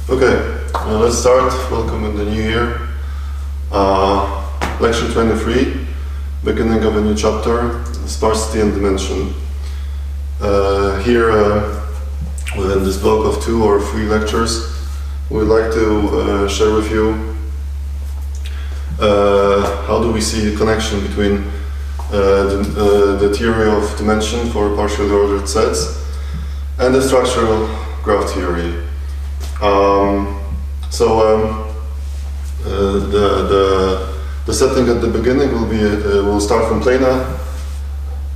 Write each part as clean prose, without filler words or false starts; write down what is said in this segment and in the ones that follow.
Okay, let's start. Welcome in the new year. Lecture 23, beginning of a new chapter, Sparsity and Dimension. Here, within this block of 2 or 3 lectures, we'd like to share with you how do we see a connection between the theory of dimension for partially ordered sets and the structural graph theory. The setting at the beginning will be we'll start from planar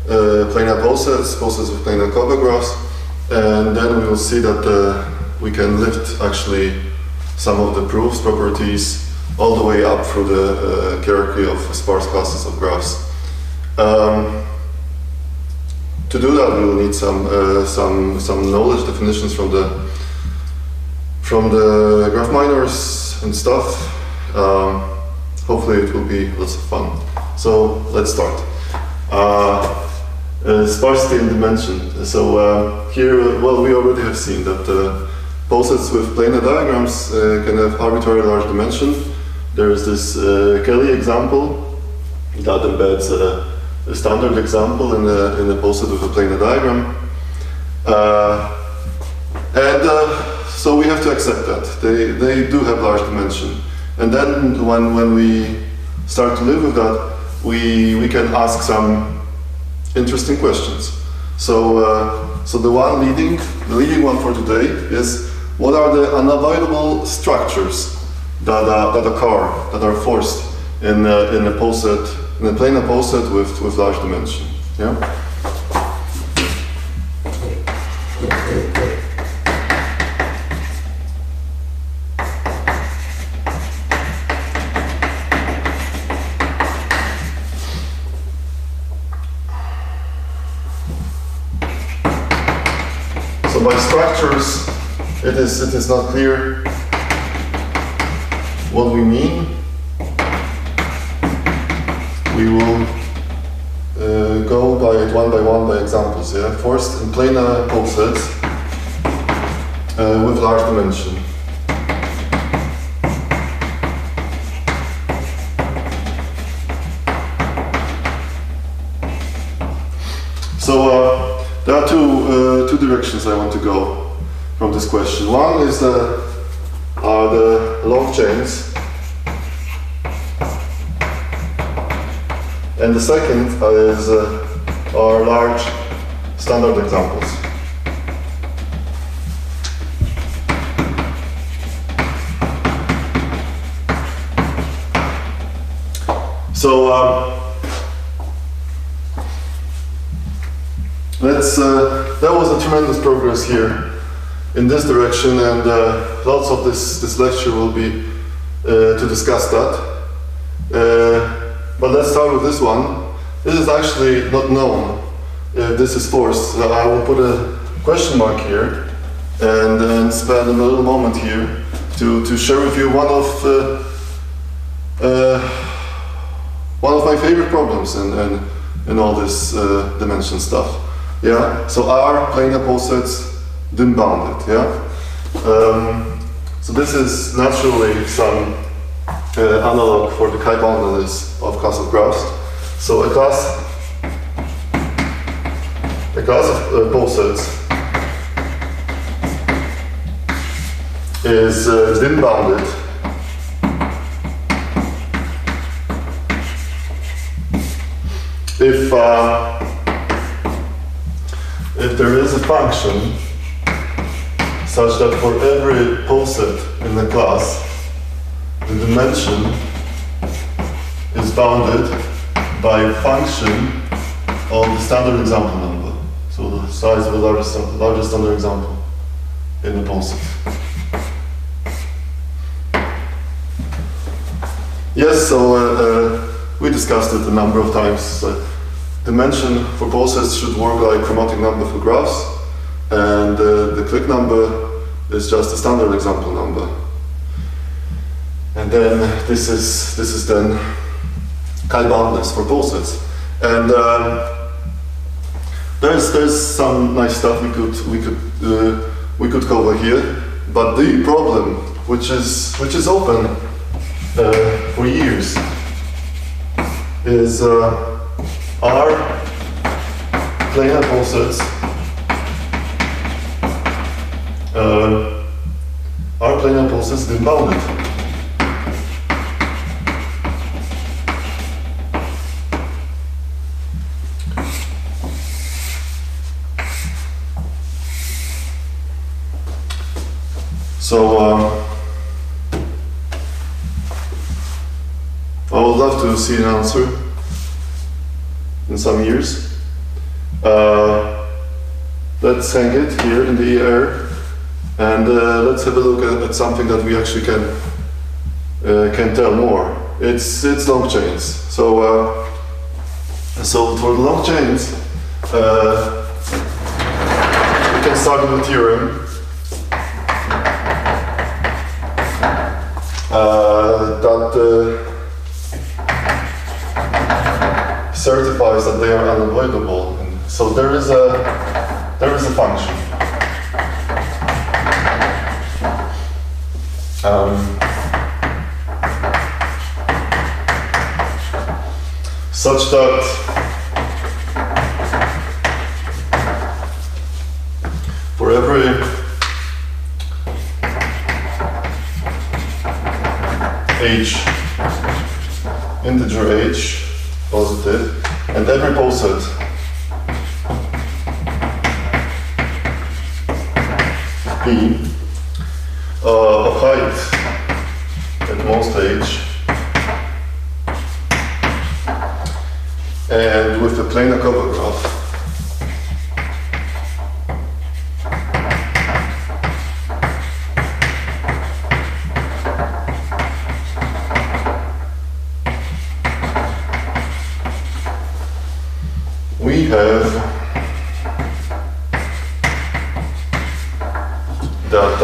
posets with planar Kobe graphs, and then we will see that we can lift actually some of the proofs, properties, all the way up through the hierarchy of sparse classes of graphs. To do that, we will need some knowledge definitions from the graph miners and stuff. Hopefully it will be lots of fun. So let's start. Sparsity and dimension. So here, well, we already have seen that posets with planar diagrams can have arbitrarily large dimension. There is this Kelly example that embeds a standard example in a poset with a planar diagram. So we have to accept that. They do have large dimension. And then when we start to live with that, we can ask some interesting questions. So the leading one for today is, what are the unavoidable structures that are forced in a planar poset with large dimension? Yeah. So by structures, it is not clear what we mean. We will go by it one by examples. Yeah, forced in planar posets with large dimension. So there are two directions I want to go from this question. One is are the log chains, and the second is are large standard examples. So that was a tremendous progress here in this direction, and lots of this lecture will be to discuss that. But let's start with this one. This is actually not known. This is forced. I will put a question mark here and spend a little moment here to share with you one of my favorite problems in all this dimension stuff. Yeah. So are planar posets dim-bounded? Yeah. So this is naturally some analog for the chi-boundedness of class of graphs. So a class of posets is dim-bounded if there is a function such that for every poset in the class, the dimension is bounded by a function of the standard example number. So the size of the largest standard example in the poset. Yes, so we discussed it a number of times. Dimension for posets should work like chromatic number for graphs, and the clique number is just a standard example number. And then this is then chi-boundedness for posets. And there's some nice stuff we could cover here. But the problem, which is open for years, is are planar posets dim-bounded? So I would love to see an answer in some years. Let's hang it here in the air, and let's have a look at something that we actually can tell more. It's long chains. So for the long chains, we can start with a theorem that certifies that they are unavoidable. And so there is a function such that for every integer h positive, and every poset p of height at most h, and with the planar cover graph, we have that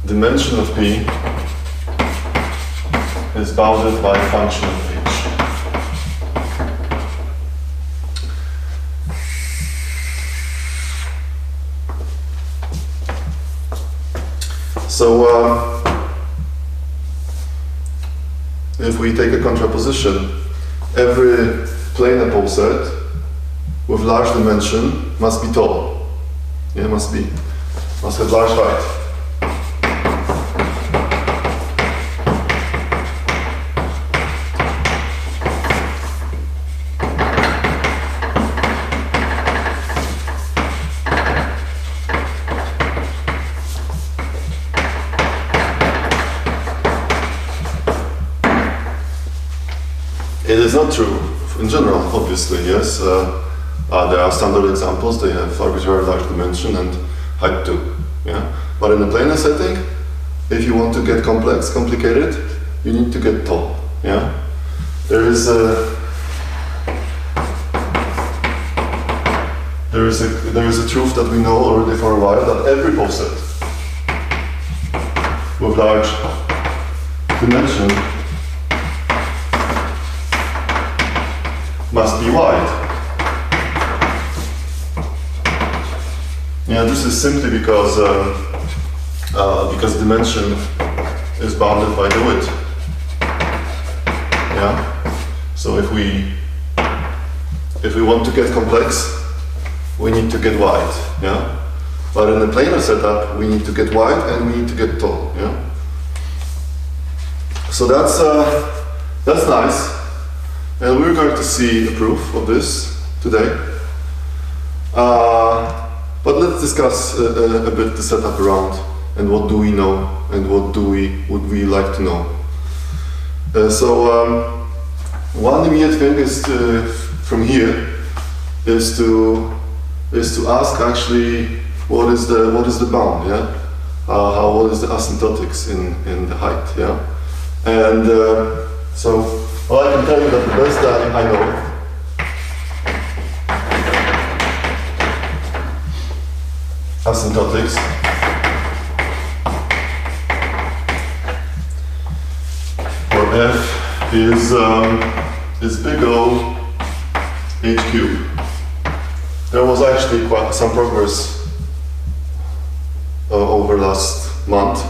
dimension of P is bounded by a function of H. So if we take a contraposition, every planar poset with large dimension must be tall. Yeah, must have large height. It is not true in general, obviously, yes. There are standard examples, they have arbitrary large dimension and height too. Yeah? But in a planar setting, if you want to get complicated, you need to get tall. Yeah? There is a truth that we know already for a while, that every poset with large dimension must be wide. Yeah, this is simply because dimension is bounded by the width. Yeah. So if we want to get complex, we need to get wide. Yeah. But in a planar setup, we need to get wide and we need to get tall. Yeah. So that's nice. And we're going to see a proof of this today. But let's discuss a bit the setup around and what do we know and what would we like to know. One immediate thing is from here is to ask actually what is the bound, yeah? What is the asymptotics in the height, yeah? And so. Well, I can tell you that the best that I know asymptotics for f is big O h cubed. There was actually quite some progress over last month.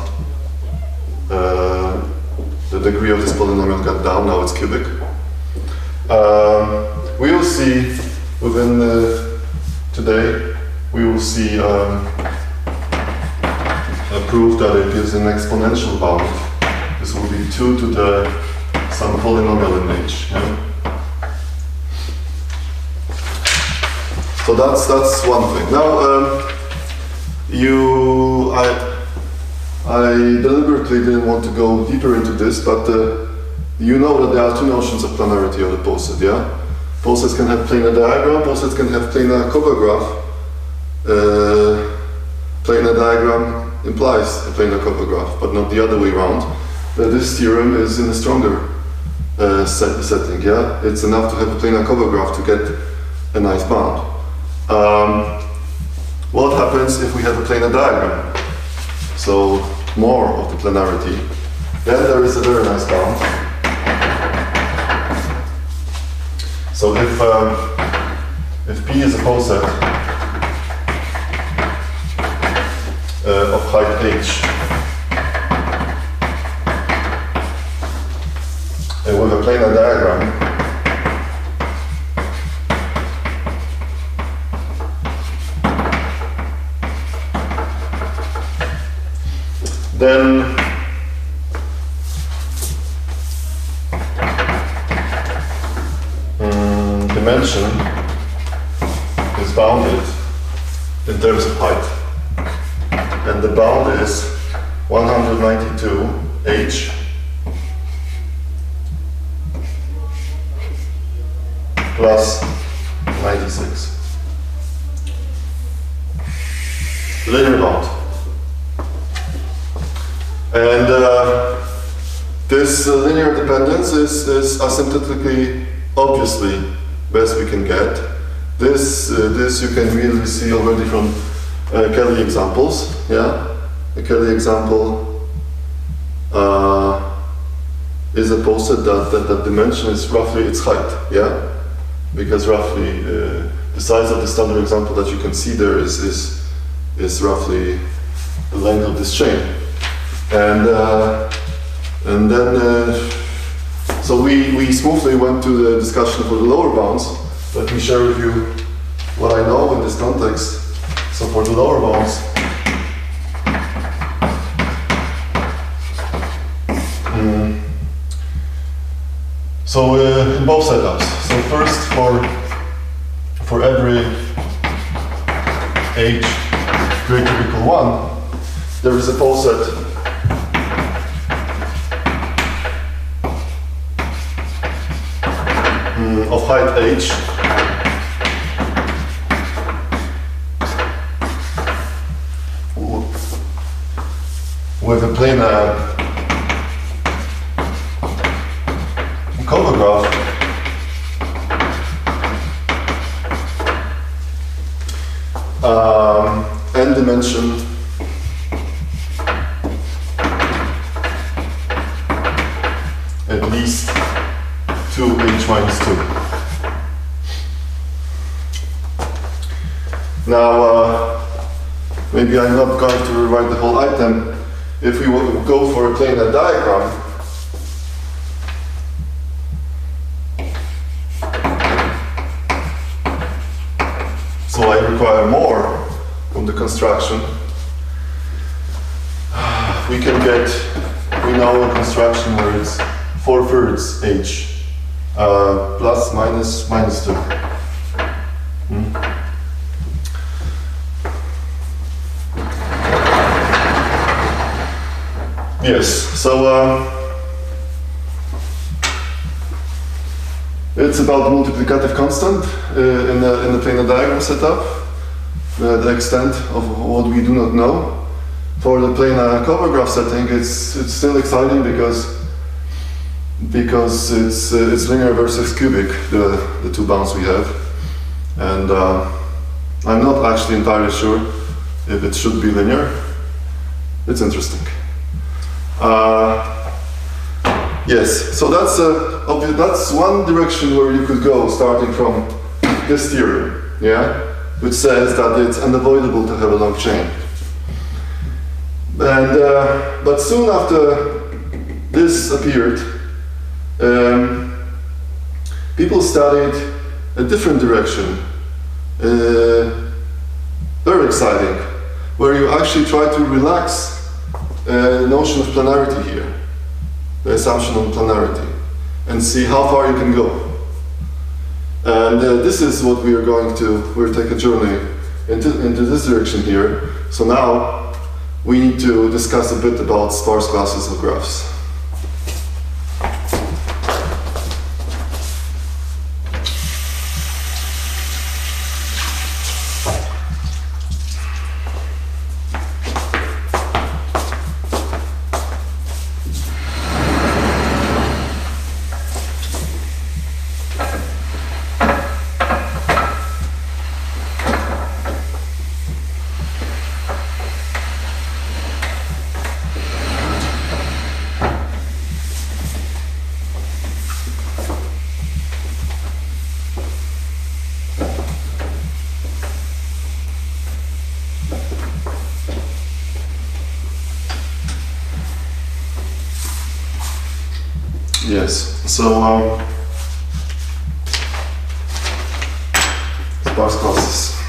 The degree of this polynomial got down, now it's cubic. We will see within today, we will see a proof that it gives an exponential bound. This will be 2 to the some polynomial in h. Yeah? So that's one thing. Now, I deliberately didn't want to go deeper into this, but you know that there are two notions of planarity of the poset, yeah? Posets can have planar diagram, posets can have planar cover graph. Planar diagram implies a planar cover graph, but not the other way around. This theorem is in a stronger setting, yeah? It's enough to have a planar cover graph to get a nice bound. What happens if we have a planar diagram? So more of the planarity. Then there is a very nice bound. So if P is a poset of height h with a planar diagram, then dimension is bounded in terms of height, and the bound is 192 h plus 96. Linear bound. And this linear dependence is asymptotically, obviously, best we can get. This you can really see already from Kelly examples. Yeah, the Kelly example is a poset that dimension is roughly its height. Yeah, because roughly the size of the standard example that you can see there is roughly the length of this chain. And then, so we smoothly went to the discussion for the lower bounds. Let me share with you what I know in this context. So for the lower bounds, so in both setups. So first for every h greater or equal 1, there is a poset of height h with a planar cover graph n dimension at least 2h minus 2. Now, maybe I'm not going to rewrite the whole item. If we go for a planar diagram, so I require more from the construction. We know a construction where it's 4/3 h. Plus, minus, minus 2. Yes, so it's about multiplicative constant in the planar diagram setup, the extent of what we do not know. For the planar cover graph setting, it's still exciting because it's linear versus cubic, the two bounds we have, and I'm not actually entirely sure if it should be linear. It's interesting. Yes, so that's one direction where you could go, starting from this theorem, yeah, which says that it's unavoidable to have a long chain. And but soon after this appeared, people studied a different direction, very exciting, where you actually try to relax the notion of planarity here, the assumption of planarity, and see how far you can go. And this is what we are going to, we'll take a journey into this direction here. So now we need to discuss a bit about sparse classes of graphs. Yes, so sparse classes.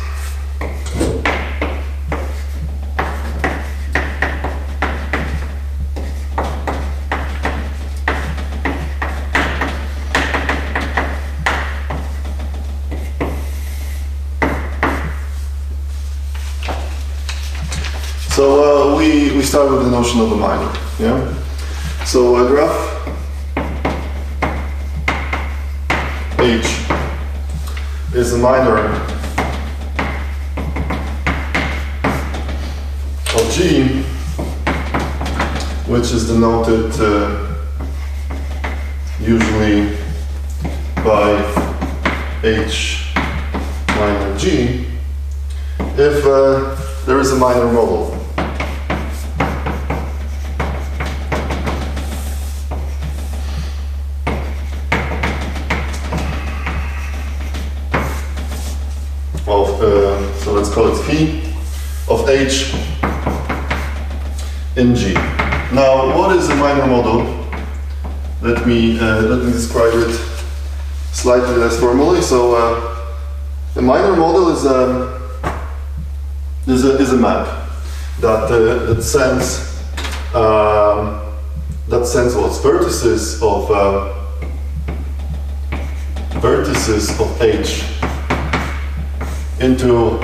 So we start with the notion of a minor. Yeah. So a graph H is a minor of G, which is denoted usually by H minor G, if there is a minor model. So let's call it phi of H in G. Now, what is a minor model? Let me describe it slightly less formally. So, a minor model is a map that sends what's vertices of H into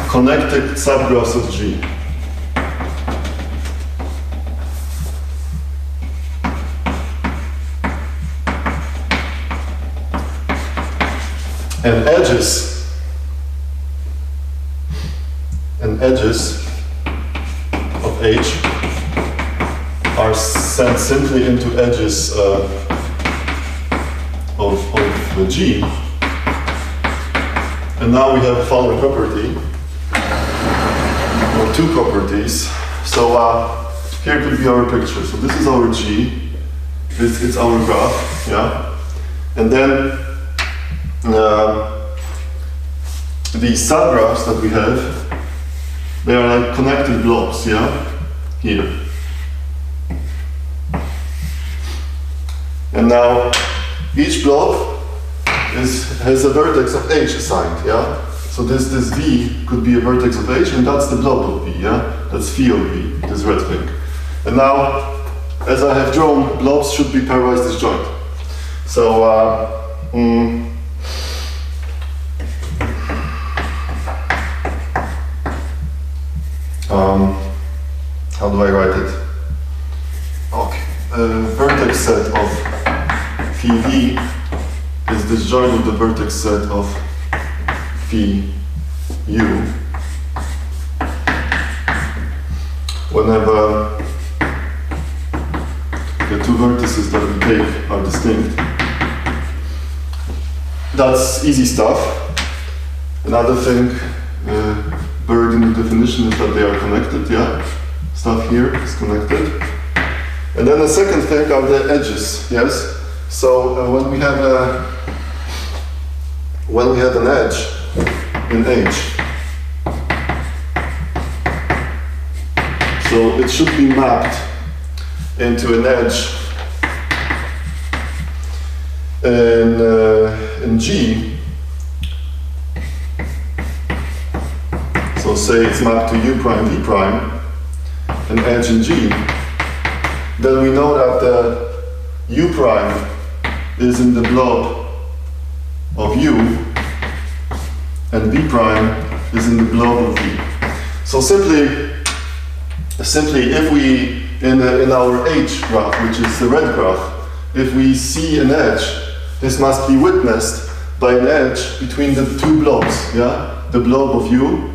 connected subgraphs of G. And edges of H are sent simply into edges of the G. And now we have a following property, or two properties. So here could be our picture. So this is our G, this is our graph, yeah? And then these subgraphs that we have, they are like connected blobs, yeah? Here. And now each blob has a vertex of H assigned, yeah? So this V could be a vertex of H, and that's the blob of V, yeah? That's phi of V, this red thing. And now, as I have drawn, blobs should be pairwise disjoint. So, how do I write it? Okay, vertex set of phi V is disjoint of the vertex set of phi U whenever the two vertices that we take are distinct. That's easy stuff. Another thing buried in the definition is that they are connected, yeah? Stuff here is connected. And then the second thing are the edges, yes? So when we have an edge in H, So it should be mapped into an edge in G. So say it's mapped to U prime, V prime, an edge in G. Then we know that the U prime is in the blob of U, and V prime is in the blob of V. So simply if we, in our H graph, which is the red graph, if we see an edge, this must be witnessed by an edge between the two blobs, yeah? The blob of U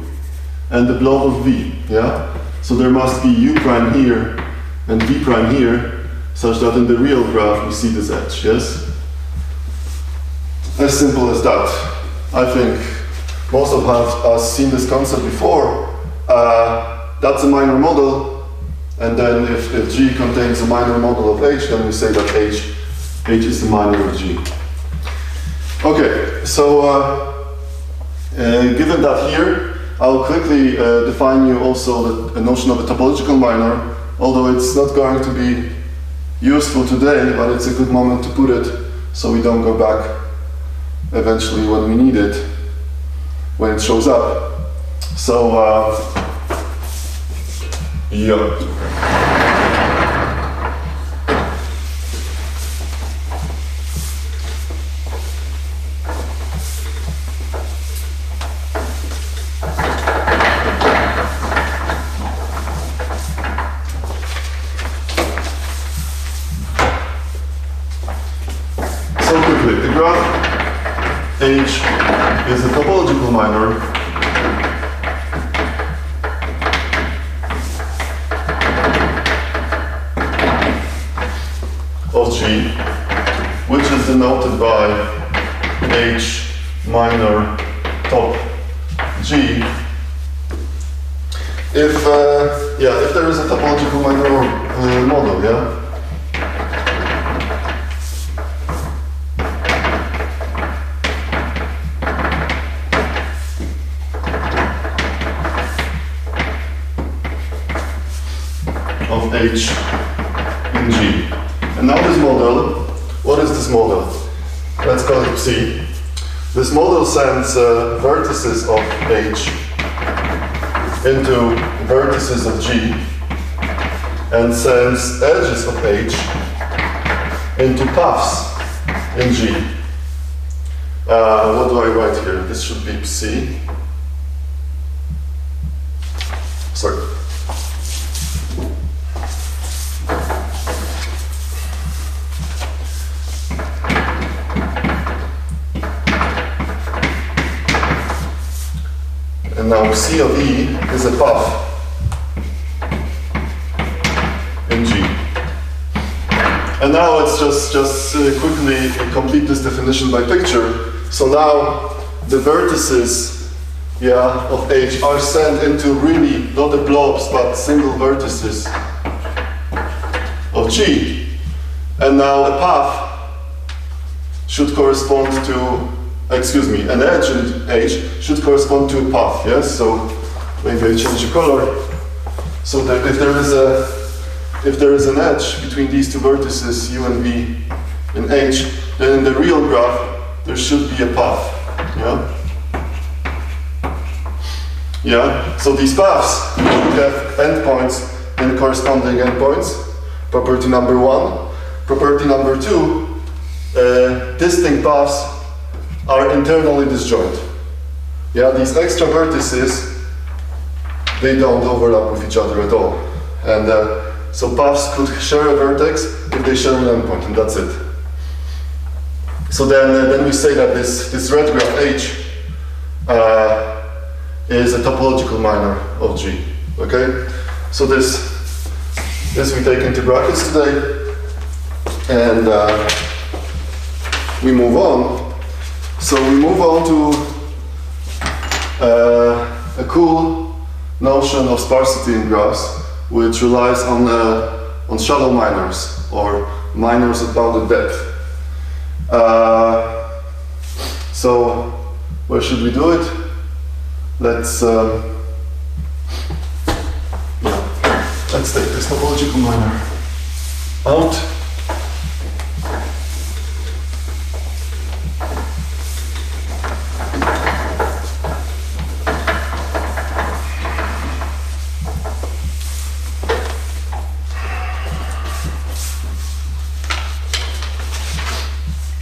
and the blob of V, yeah? So there must be U prime here and V prime here, such that in the real graph we see this edge, yes? As simple as that. I think most of us seen this concept before. That's a minor model, and then if G contains a minor model of H, then we say that H is the minor of G. Okay, so given that here, I'll quickly define you also the notion of a topological minor, although it's not going to be useful today, but it's a good moment to put it so we don't go back eventually when we need it, when it shows up. So, yeah. So quickly, the graph H is a topological minor of G, which is denoted by H minor top G. If there is a topological minor model, yeah. Of H in G. And now this model, what is this model? Let's call it C. This model sends vertices of H into vertices of G and sends edges of H into paths in G. What do I write here? This should be C. Sorry. And now C of E is a path in G. And now let's just quickly complete this definition by picture. So now the vertices, yeah, of H are sent into really not the blobs but single vertices of G. And now a path should correspond to, an edge in H should correspond to a path, yes? So maybe I change the color. So that if there is an edge between these two vertices, U and V in H, then in the real graph there should be a path, yeah? Yeah, so these paths should have endpoints and corresponding endpoints. Property number 1. Property number 2, distinct paths are internally disjoint. Yeah, these extra vertices, they don't overlap with each other at all. And so paths could share a vertex if they share an endpoint, and that's it. So then we say that this red graph H is a topological minor of G. Okay? So this we take into brackets today, and we move on. So we move on to a cool notion of sparsity in graphs, which relies on shallow minors, or minors at bounded depth. So where should we do it? Let's let's take this topological minor out.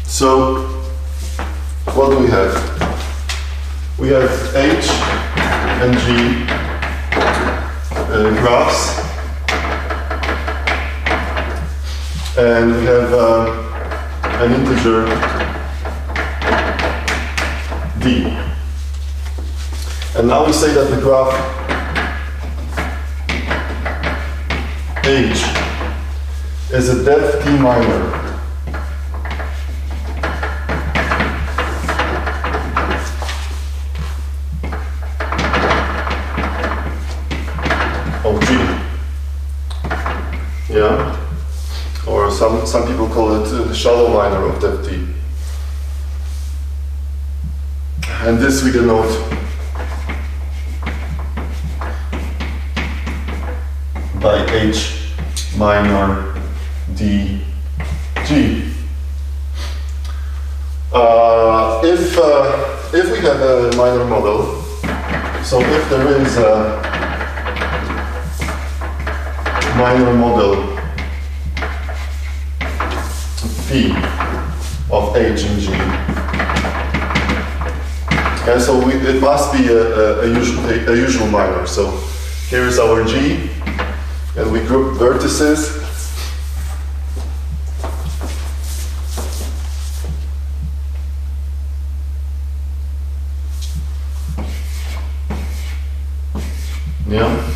So, what do we have? We have H and G graphs, and we have an integer D. And now we say that the graph H is a depth D minor. Yeah, or some people call it shallow minor of depth D. And this we denote by H minor D G. If we have a minor model, so if there is a minor model P of H and G. Okay, so it must be a usual minor. So here is our G, and we group vertices. Yeah,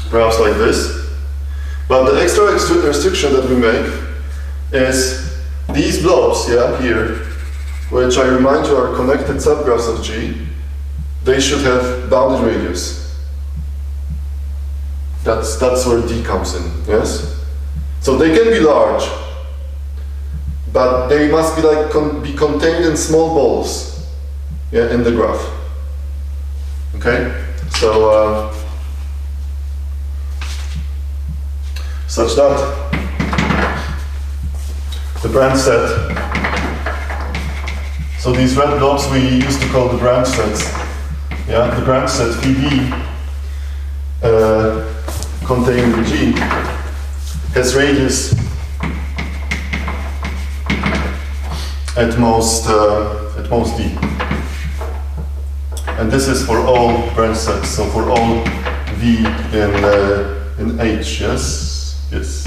perhaps like this. But the extra restriction that we make is these blobs, yeah, here, which I remind you are connected subgraphs of G, they should have bounded radius. That's where D comes in, yes? So they can be large, but they must be like be contained in small balls, yeah, in the graph. Okay, so such that the branch set, so these red blobs we used to call the branch sets, yeah, the branch set VD containing G has radius at most D, and this is for all branch sets, so for all V in H, yes. Yes.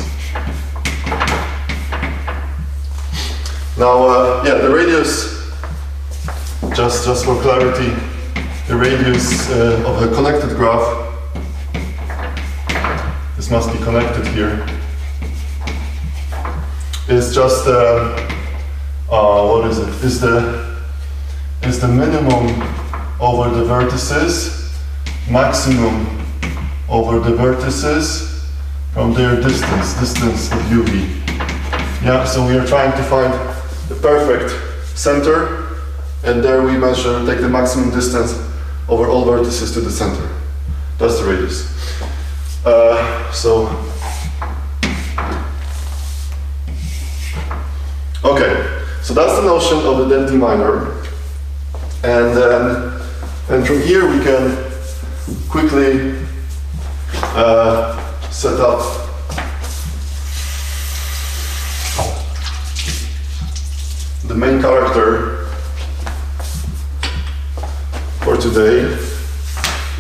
Now, yeah, the radius, just for clarity, the radius of a connected graph, this must be connected here, is just, what is it? Is the minimum over the vertices, maximum over the vertices, from their distance of UV. Yeah, so we are trying to find the perfect center, and there we measure, take the maximum distance over all vertices to the center. That's the radius. Okay, so that's the notion of the depth D minor, and from here we can quickly set up the main character for today,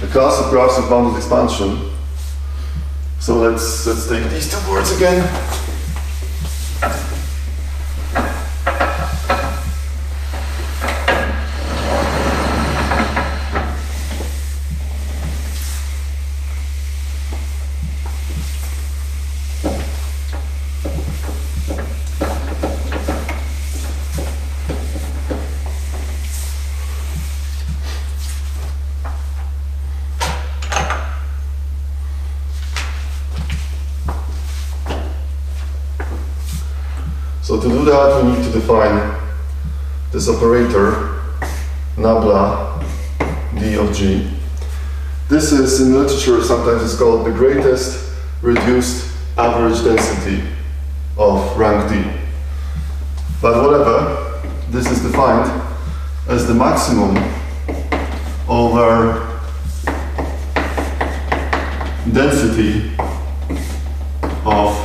the class of graphs of bounded expansion. So let's take these two words again. So to do that, we need to define this operator, nabla d of g. This is, in literature, sometimes it's called the greatest reduced average density of rank D. But whatever, this is defined as the maximum over density of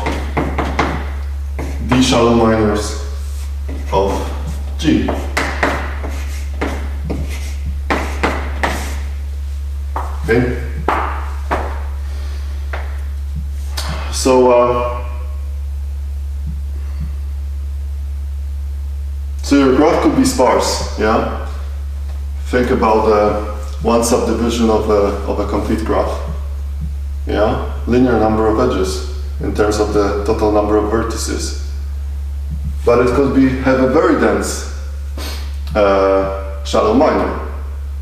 D shallow minors of G. Okay? So your graph could be sparse, yeah? Think about one subdivision of a complete graph, yeah? Linear number of edges in terms of the total number of vertices. But it could have a very dense shallow minor,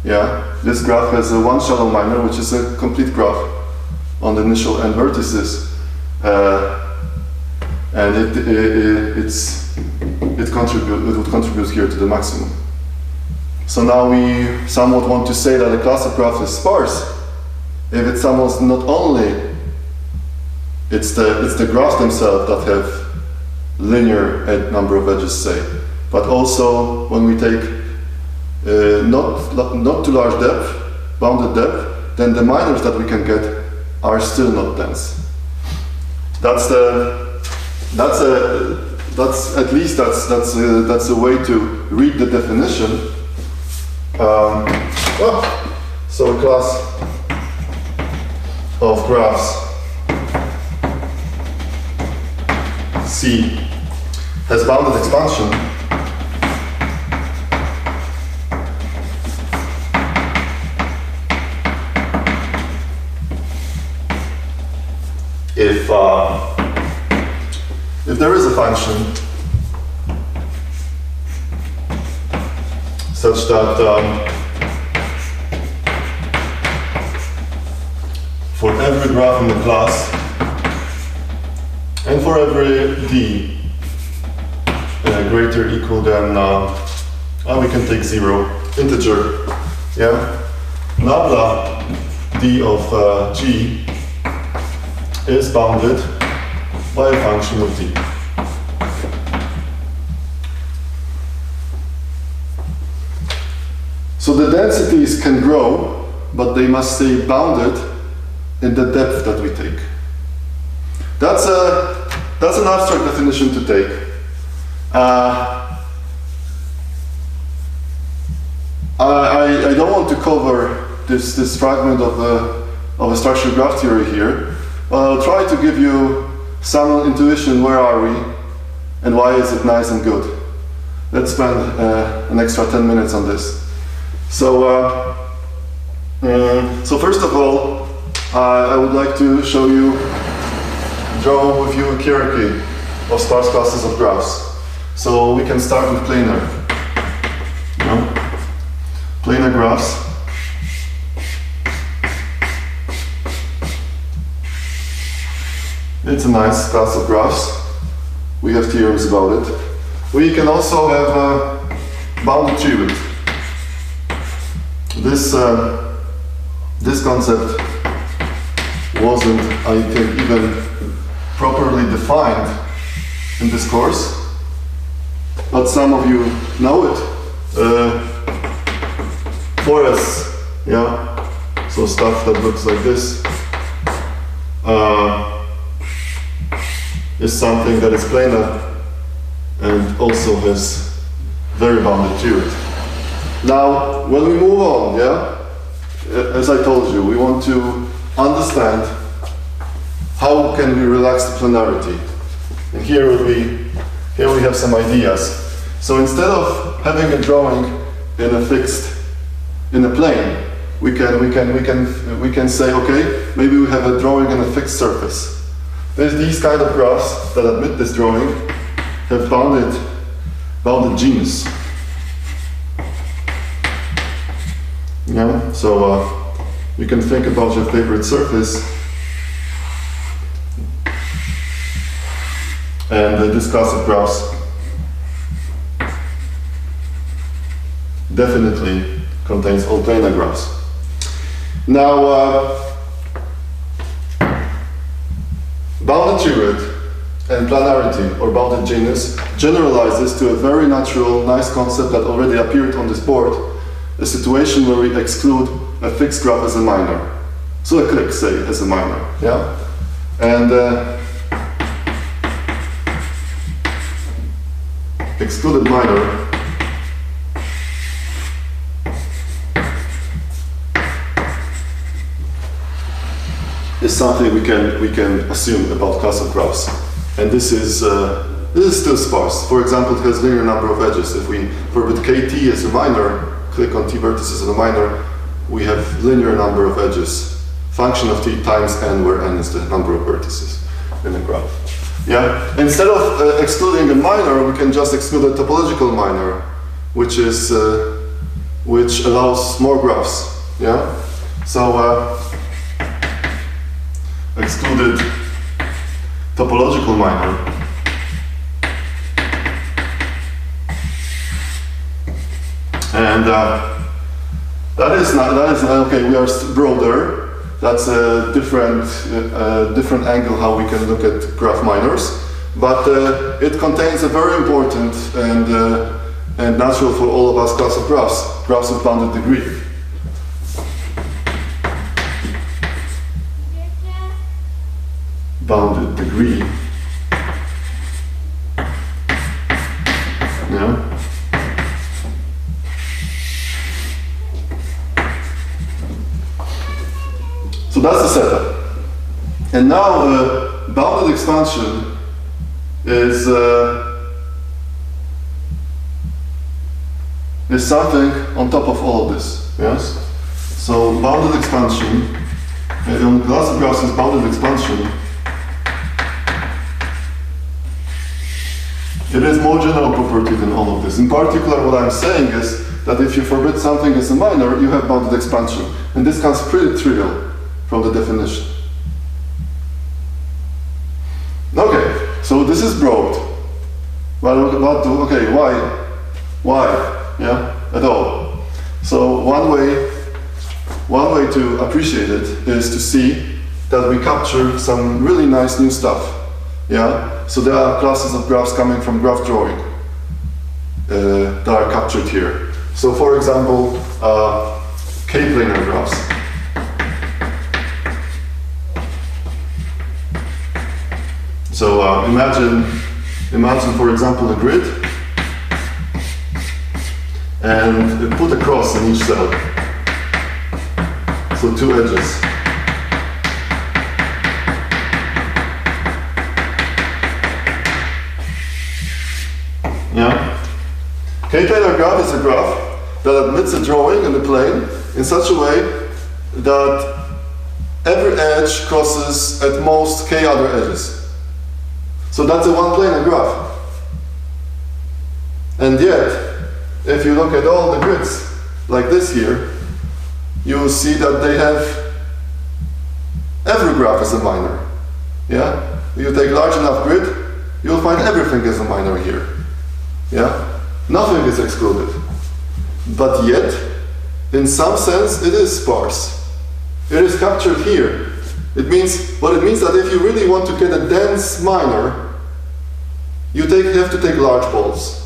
yeah? This graph has one shallow minor, which is a complete graph on the initial n vertices, and it would contribute here to the maximum. So now we somewhat want to say that a class of graphs is sparse if it's almost not only it's the graphs themselves that have linear number of edges, say, but also when we take not too large depth, bounded depth, then the minors that we can get are still not dense. That's at least that's a way to read the definition. So a class of graphs C has bounded expansion if there is a function such that for every graph in the class and for every D greater or equal than we can take 0 integer, yeah, nabla D of G is bounded by a function of D. So the densities can grow, but they must stay bounded in the depth that we take. That's an abstract definition to take. I don't want to cover this fragment of a structured graph theory here. I'll try to give you some intuition, where are we, and why is it nice and good. Let's spend an extra 10 minutes on this. So first of all, I would like to draw with you a hierarchy of sparse classes of graphs. So we can start with planar. Planar graphs. It's a nice class of graphs. We have theorems about it. We can also have bounded tree-width. This concept wasn't, I think, even properly defined in this course, but some of you know it. Forests, yeah, so stuff that looks like this is something that is planar and also has very bounded tree-width. Now, when we move on, yeah, as I told you, we want to understand how can we relax the planarity. And here we have some ideas. So instead of having a drawing in a plane, we can say, okay, maybe we have a drawing in a fixed surface. There's these kind of graphs that admit this drawing have bounded genus. Yeah, so you can think about your favorite surface, and this class of graphs definitely contains all planar graphs. Now, bounded tree grid and planarity, or bounded genus, generalizes to a very natural, nice concept that already appeared on this board, a situation where we exclude a fixed graph as a minor. So a clique, say, as a minor, yeah? And excluded minor is something we can assume about class of graphs. And this is still sparse. For example, it has linear number of edges. If we forbid kt as a minor, click on t vertices as a minor, we have linear number of edges. Function of t times n, where n is the number of vertices in a graph. Yeah. Instead of excluding a minor, we can just exclude a topological minor, which is which allows more graphs. Yeah. So excluded topological minor and that is okay. We are broader. That's a different angle how we can look at graph minors, but it contains a very important and natural for all of us class of graphs of bounded degree. Bounded degree. Yeah. So that's the setup. And now bounded expansion is something on top of all of this. Yes. So bounded expansion on the class of graphs is bounded expansion. It is more general property than all of this. In particular, what I'm saying is that if you forbid something as a minor, you have bounded expansion. And this comes pretty trivial from the definition. Okay, so this is broad. Okay, why? Why? Yeah, at all. So one way to appreciate it is to see that we capture some really nice new stuff. Yeah, so there are classes of graphs coming from graph drawing that are captured here. So for example, k-planar graphs. So imagine for example a grid and put a cross in each cell. So two edges. Yeah. K-planar graph is a graph that admits a drawing in the plane in such a way that every edge crosses at most k other edges. So that's a one-planar graph. And yet, if you look at all the grids like this here, you will see that they have every graph as a minor. Yeah? You take large enough grid, you'll find everything as a minor here. Yeah? Nothing is excluded. But yet, in some sense, it is sparse. It is captured here. It means that if you really want to get a dense minor, you have to take large balls.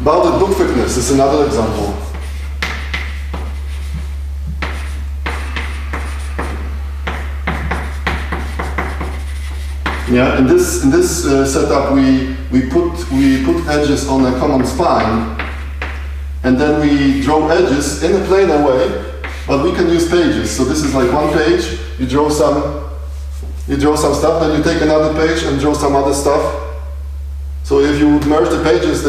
Bounded book thickness is another example. Yeah, in this setup we put edges on a common spine, and then we draw edges in a planar way, but we can use pages. So this is like one page. You draw some stuff, then you take another page and draw some other stuff. So if you would merge the pages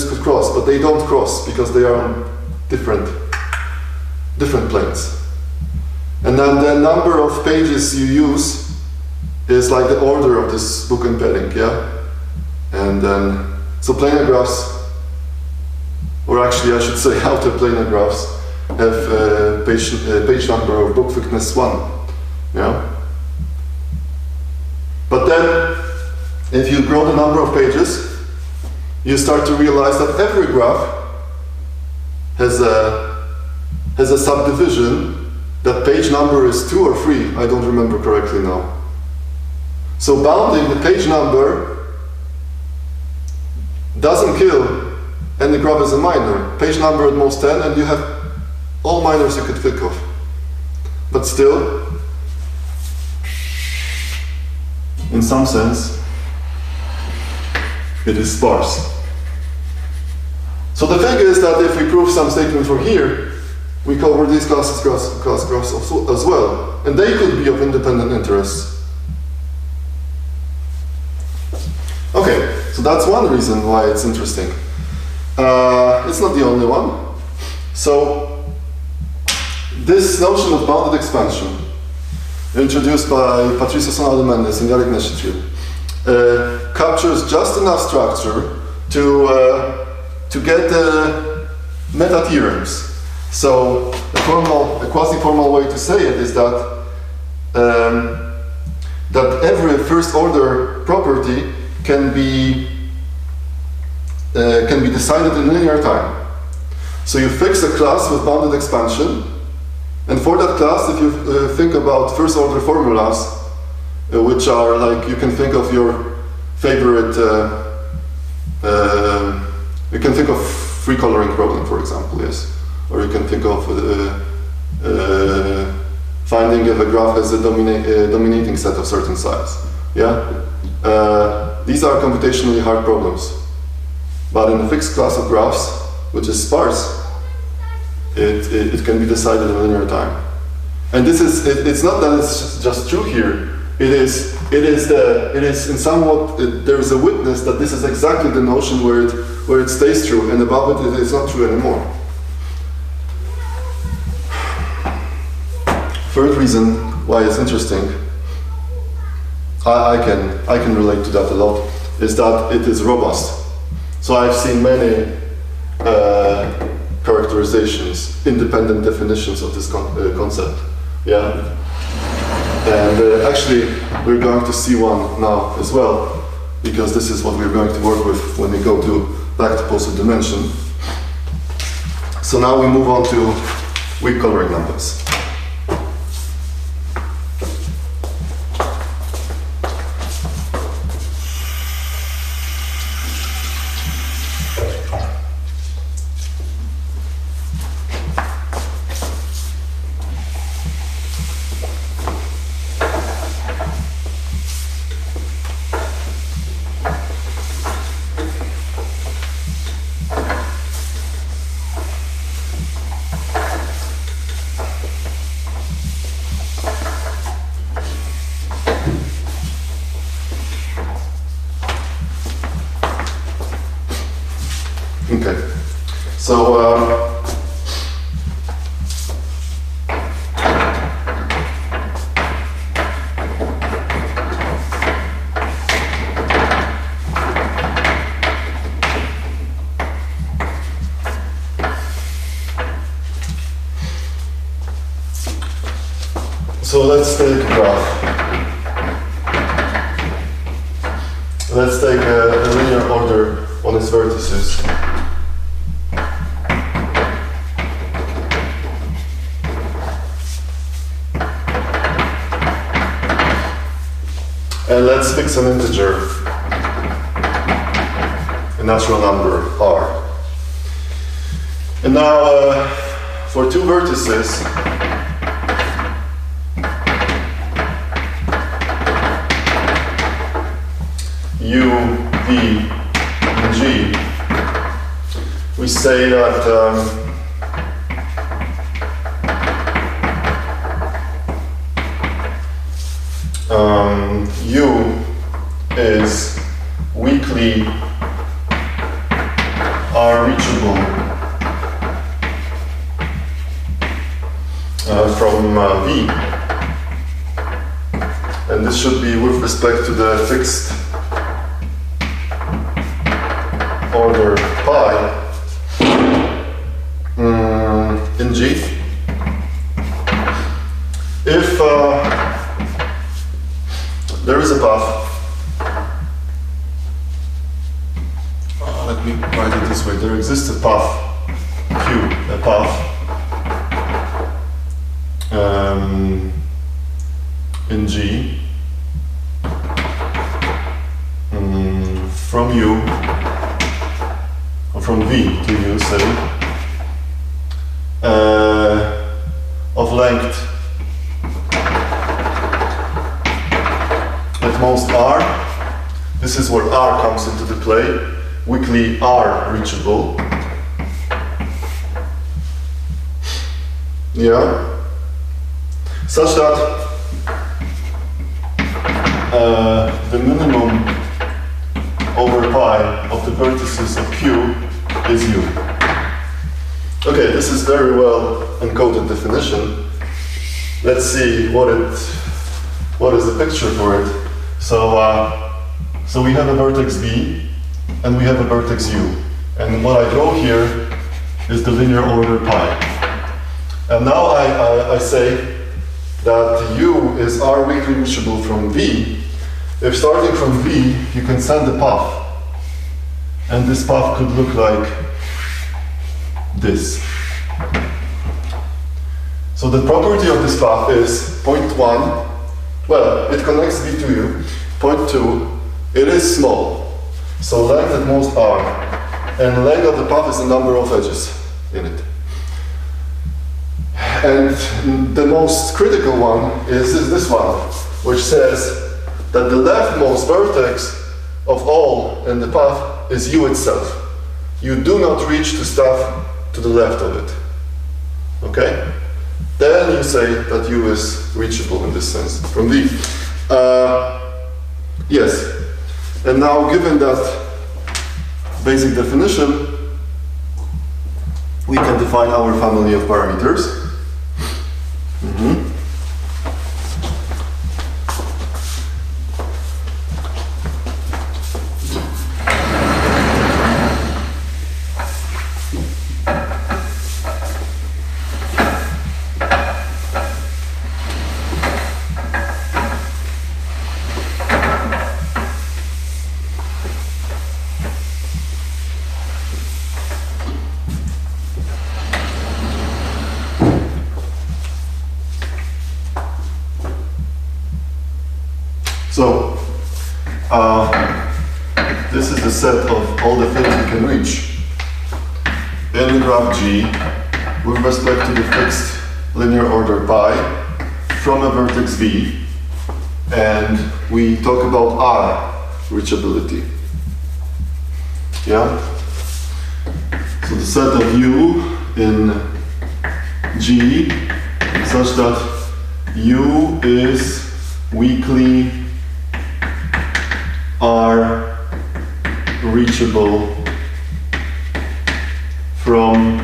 could cross, but they don't cross because they are on different planes. And then the number of pages you use is like the order of this book embedding, yeah? And then, so planar graphs, or actually I should say outer planar graphs, have page number of book thickness 1, yeah? But then, if you grow the number of pages, you start to realize that every graph has a subdivision that page number is 2 or 3, I don't remember correctly now. So bounding the page number doesn't kill any graph as a minor. Page number at most 10, and you have all minors you could think of. But still, in some sense, it is sparse. So the thing is that if we prove some statement from here, we cover these class graphs as well, and they could be of independent interest. Okay, so that's one reason why it's interesting. It's not the only one. So this notion of bounded expansion, introduced by Patricio Sonado-Mendes and Jarek Neshitil, captures just enough structure to get the meta-theorems. So a quasi-formal way to say it is that that every first-order property can be decided in linear time. So you fix a class with bounded expansion, and for that class, if you think about first-order formulas, which are like, you can think of your favorite, you can think of free coloring problem, for example, yes, or you can think of finding if a graph has a dominating set of certain size. Yeah, these are computationally hard problems, but in a fixed class of graphs, which is sparse, it can be decided in linear time. And this is, it's not that it's just true here. It is in somewhat, there is a witness that this is exactly the notion where it stays true, and above it, it is not true anymore. Third reason why it's interesting, I can relate to that a lot, is that it is robust. So I've seen many characterizations, independent definitions of this concept. Yeah, and actually we're going to see one now as well, because this is what we're going to work with when we go back to poset dimension. So now we move on to weak coloring numbers. Okay, so let's take a graph. Let's take a linear order on its vertices. And let's fix an integer, a natural number, r. And now, for two vertices, u, v, and g, we say that u is weakly reachable from v, and this should be with respect to the fixed order pi in G. If there is a path, let me write it this way, there exists a path Q, a path in G from U, or from V to U, say, of length at most R. This is where R comes into the play, weakly R reachable. Yeah, such that the minimum over pi of the vertices of Q is U. Okay, this is very well encoded definition. Let's see what is the picture for it. So we have a vertex V and we have a vertex U. And what I draw here is the linear order pi. And now I say that U is R weakly reachable from V. If starting from V, you can send a path. And this path could look like this. So the property of this path is point 1, well, it connects V to U. Point 2, it is small. So length at most R. And length of the path is the number of edges in it. And the most critical one is this one, which says that the leftmost vertex of all in the path is U itself. You do not reach the stuff to the left of it. Okay? Then you say that U is reachable in this sense from V. Yes. And now, given that basic definition, we can define our family of parameters. So, this is the set of all the things we can reach in the graph G with respect to the fixed linear order pi from a vertex V, and we talk about R reachability. Yeah? So the set of U in G such that U is weakly are reachable from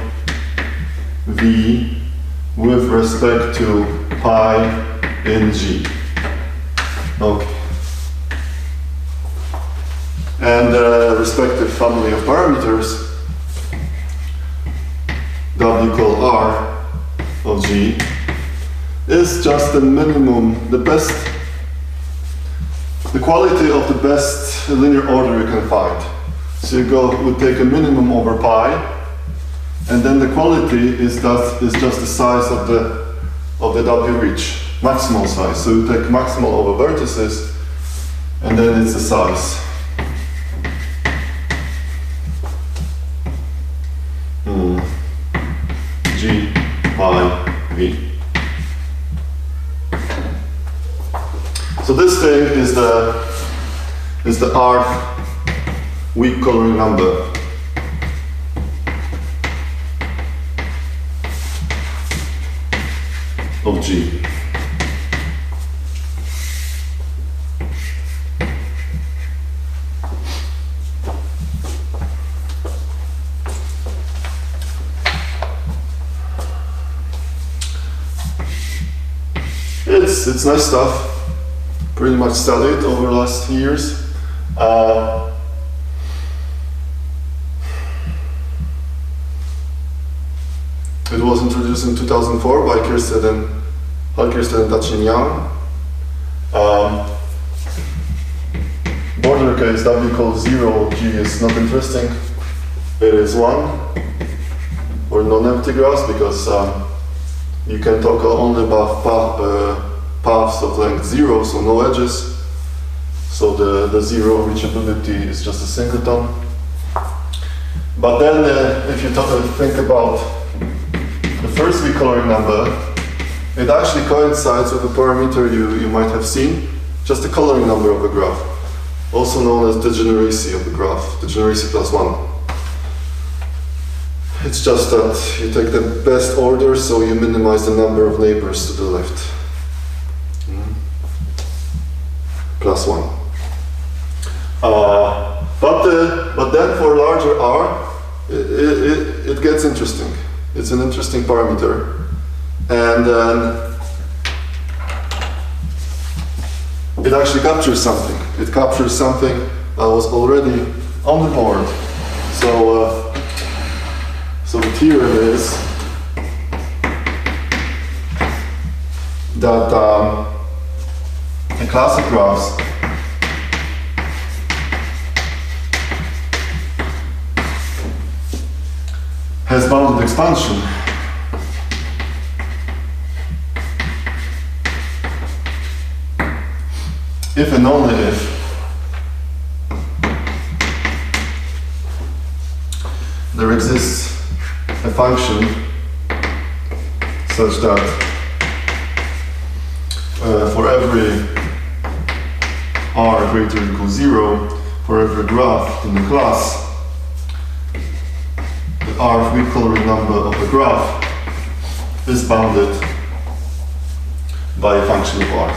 V with respect to pi in G. Okay. And the respective family of parameters wCol of G is just the minimum, the quality of the best linear order you can find. So you would take a minimum over pi, and then the quality is just the size of the W reach, maximal size. So you take maximal over vertices, and then it's the size. G pi V. So this thing is the R weak coloring number. Of G. It's nice stuff. Pretty much studied over the last years. It was introduced in 2004 by Kirsten and Dachin Yang. Border case wCol 0 G is not interesting. It is 1 or non-empty graphs because You can talk only about paths of length 0, so no edges. So the zero reachability is just a singleton. But then if you think about the first recoloring number, it actually coincides with a parameter you might have seen, just the coloring number of a graph, also known as degeneracy of the graph, degeneracy plus 1. It's just that you take the best order, so you minimize the number of neighbors to the left. Plus 1. But then for larger r, it gets interesting. It's an interesting parameter. And then it actually captures something. It captures something that was already on the board. So the theorem is that a class of graphs has bounded expansion if and only if there exists a function such that for every r greater or equal 0, for every graph in the class, the r recoloring number of the graph is bounded by a function of r.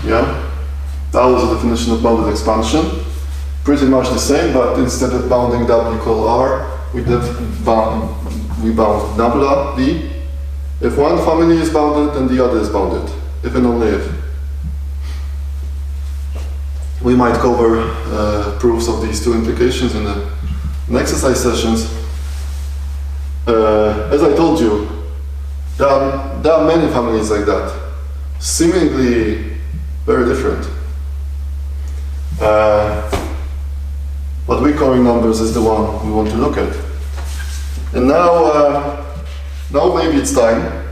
Yeah, that was the definition of bounded expansion. Pretty much the same, but instead of bounding wcol we bound nabla d. If one family is bounded, then the other is bounded, if and only if. We might cover proofs of these two implications in the exercise sessions. As I told you, there are many families like that, seemingly very different. But recurring numbers is the one we want to look at. And now maybe it's time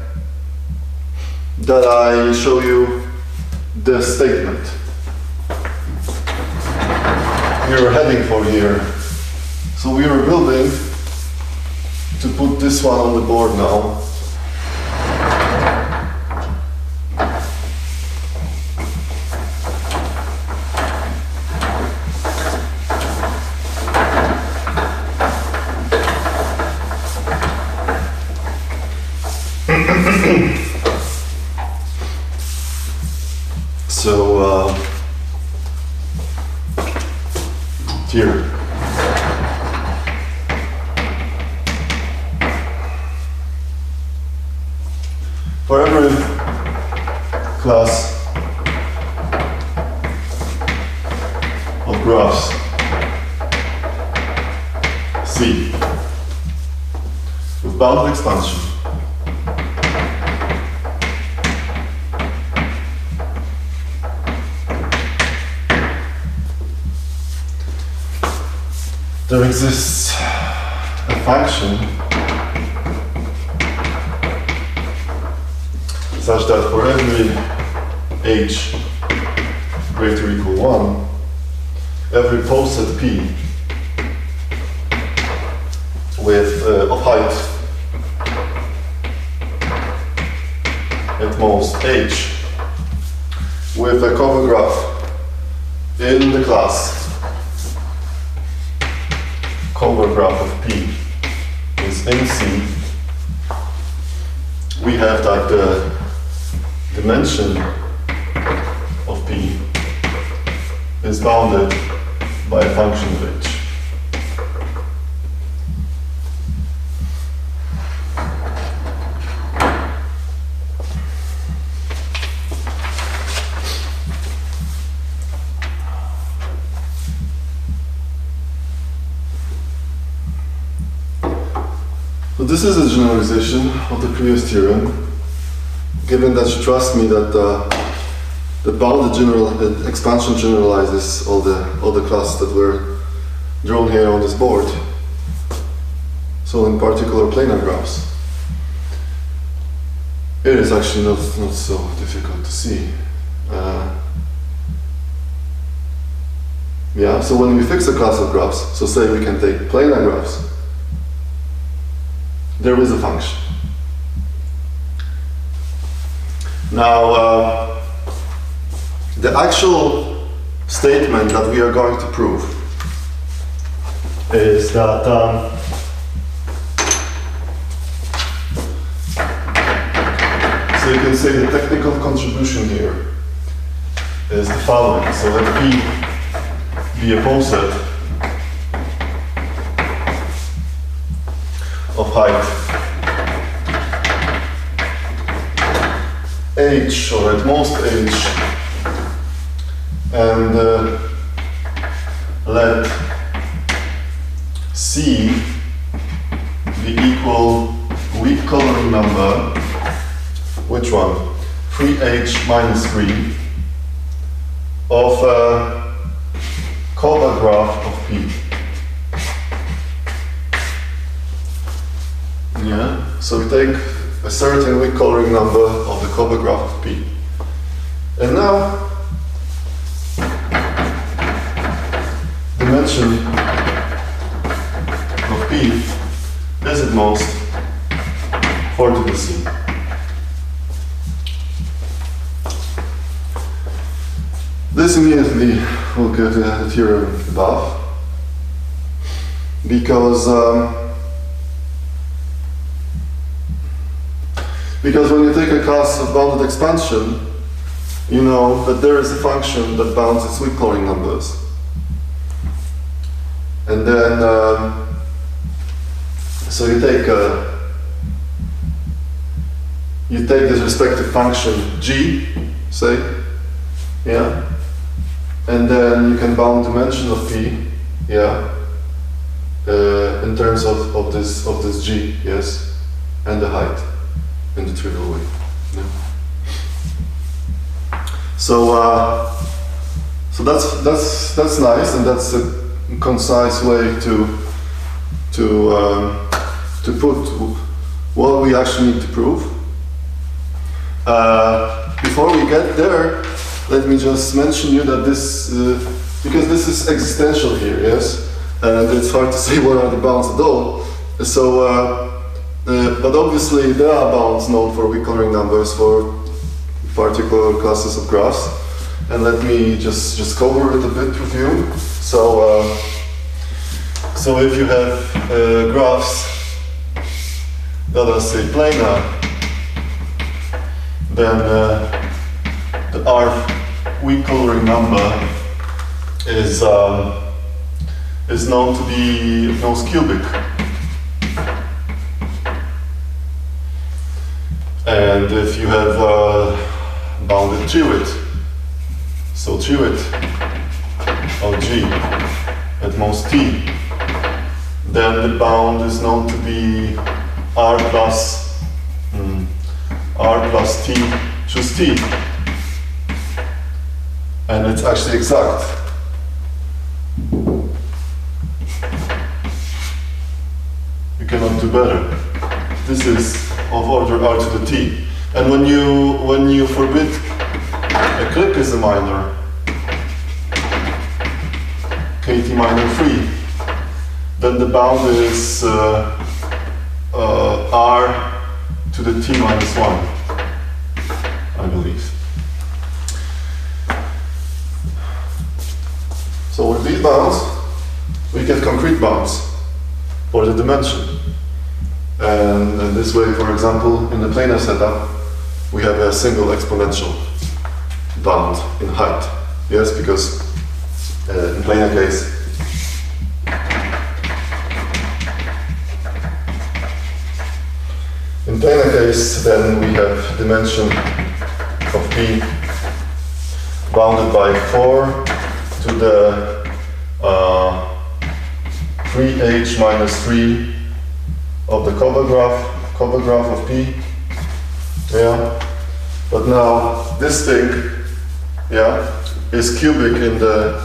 that I show you the statement you're heading for here. So we are building to put this one on the board now. So here, for every class of graphs C with bounded expansion, there exists a function such that for every h greater or equal 1, every poset p with of height at most h with a cover graph in the class cover graph of P is in C, we have that the dimension of P is bounded by a function of H. So this is a generalization of the previous theorem, given that you trust me that that bounded expansion generalizes all the classes that were drawn here on this board. So in particular planar graphs. It is actually not so difficult to see. Yeah, so when we fix a class of graphs, so say we can take planar graphs, there is a function. Now, the actual statement that we are going to prove is that so you can say the technical contribution here is the following. So let P be a poset of height h, or at most h, and let C be equal weak coloring number. Which one? 3h minus 3 of a Koba graph of P. Yeah, so we take a certain weak coloring number of the Koba graph of P. And now, dimension of P is at most 4 to the C. This immediately will give the theorem above, because when you take a class of bounded expansion, you know that there is a function that bounds its weak coloring numbers. And then, so you take this respective function g, say, yeah, and then you can bound dimension of P, yeah, in terms of this g, yes, and the height in the trivial way. Yeah. So that's nice, and that's a concise way to put what we actually need to prove. Before we get there, let me just mention you that this, because this is existential here, yes, and it's hard to say what are the bounds at all. So, but obviously there are bounds known for weak coloring numbers for particular classes of graphs, and let me just cover it a bit with you. So, so if you have graphs that are, say, planar, then the R weak coloring number is known to be Gauss cubic, and if you have bounded G-width, so G-width of G at most T, then the bound is known to be R plus T, choose T. And it's actually exact. You cannot do better. This is of order R to the T. And when you forbid a clique is a minor, KT minor 3, then the bound is R to the T minus 1, I believe. So with these bounds, we get concrete bounds for the dimension. And this way, for example, in the planar setup, we have a single exponential bound in height. Yes, because in planar case, then we have dimension of P bounded by 4 to the 3h minus 3 of the Koba graph of P. Yeah. But now this thing yeah, is cubic in the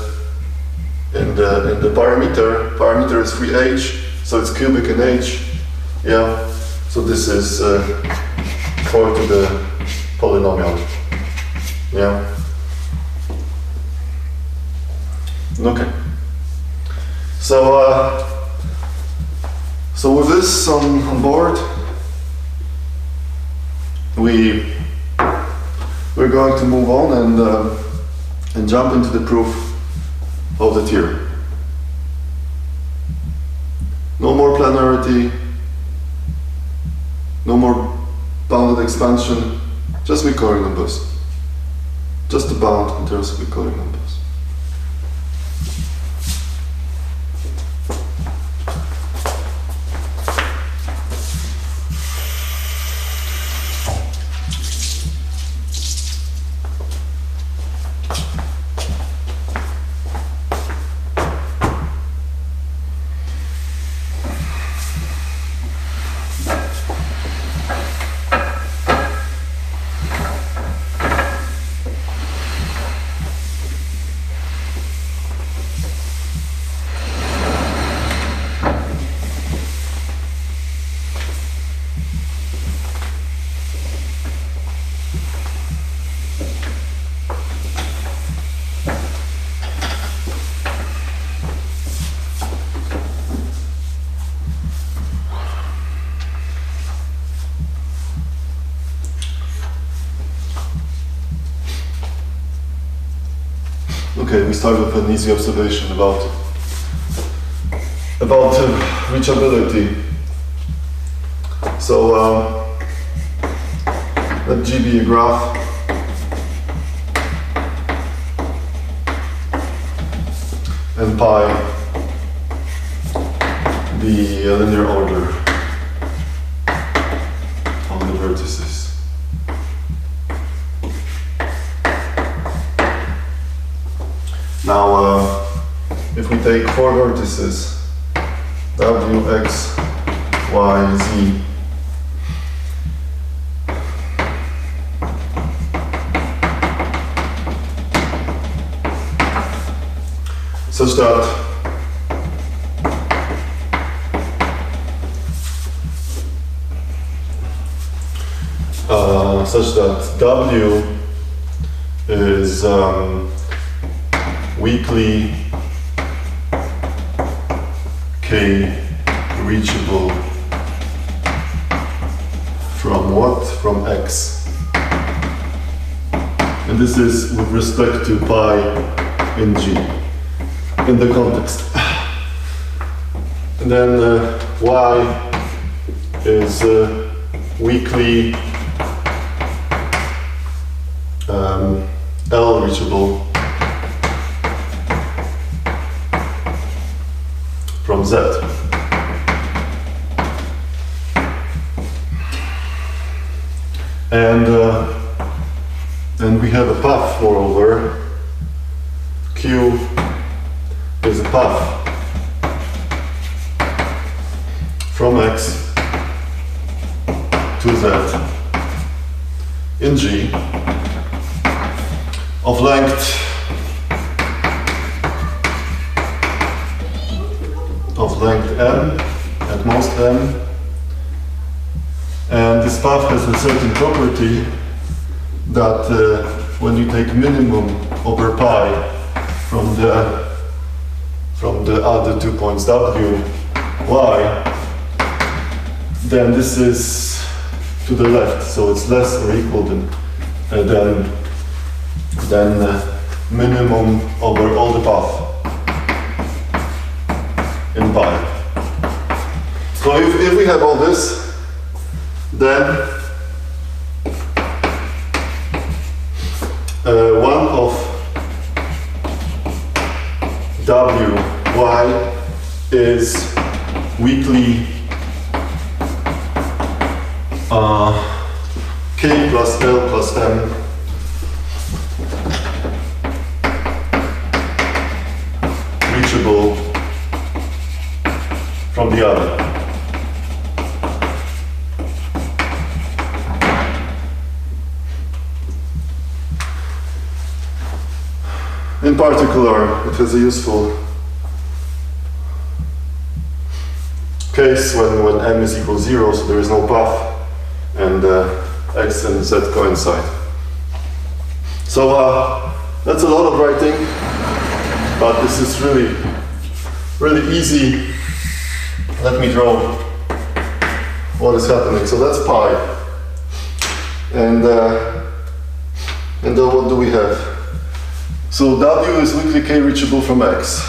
parameter. Parameter is 3h, so it's cubic in h. Yeah, so this is 4 to the polynomial. Yeah. Okay. So with this on board, we're going to move on and jump into the proof of the theorem. No more planarity, no more bounded expansion, just recurring numbers. Just the bound in terms of recurring numbers. Okay, we start with an easy observation about reachability. So let G be a graph. And pi be a linear order of the vertices. Now, if we take 4 vertices, W, X, Y, Z, such that W is weakly K reachable from what? From X. And this is with respect to pi in G, in the context. And then Y is weakly L reachable from Z. And we have a path, moreover. Q is a path from X to Z in G of length m, at most m, and this path has a certain property that when you take minimum over pi from the other 2 points W, Y, then this is to the left, so it's less or equal than minimum over all the path in pi. So if we have all this, then one of W, Y is weakly K plus L plus M reachable from the other. particular, it has a useful case when m is equal 0, so there is no path, and x and z coincide. So that's a lot of writing, but this is really easy. Let me draw what is happening. So that's pi, and then what do we have? So w is weakly k reachable from x.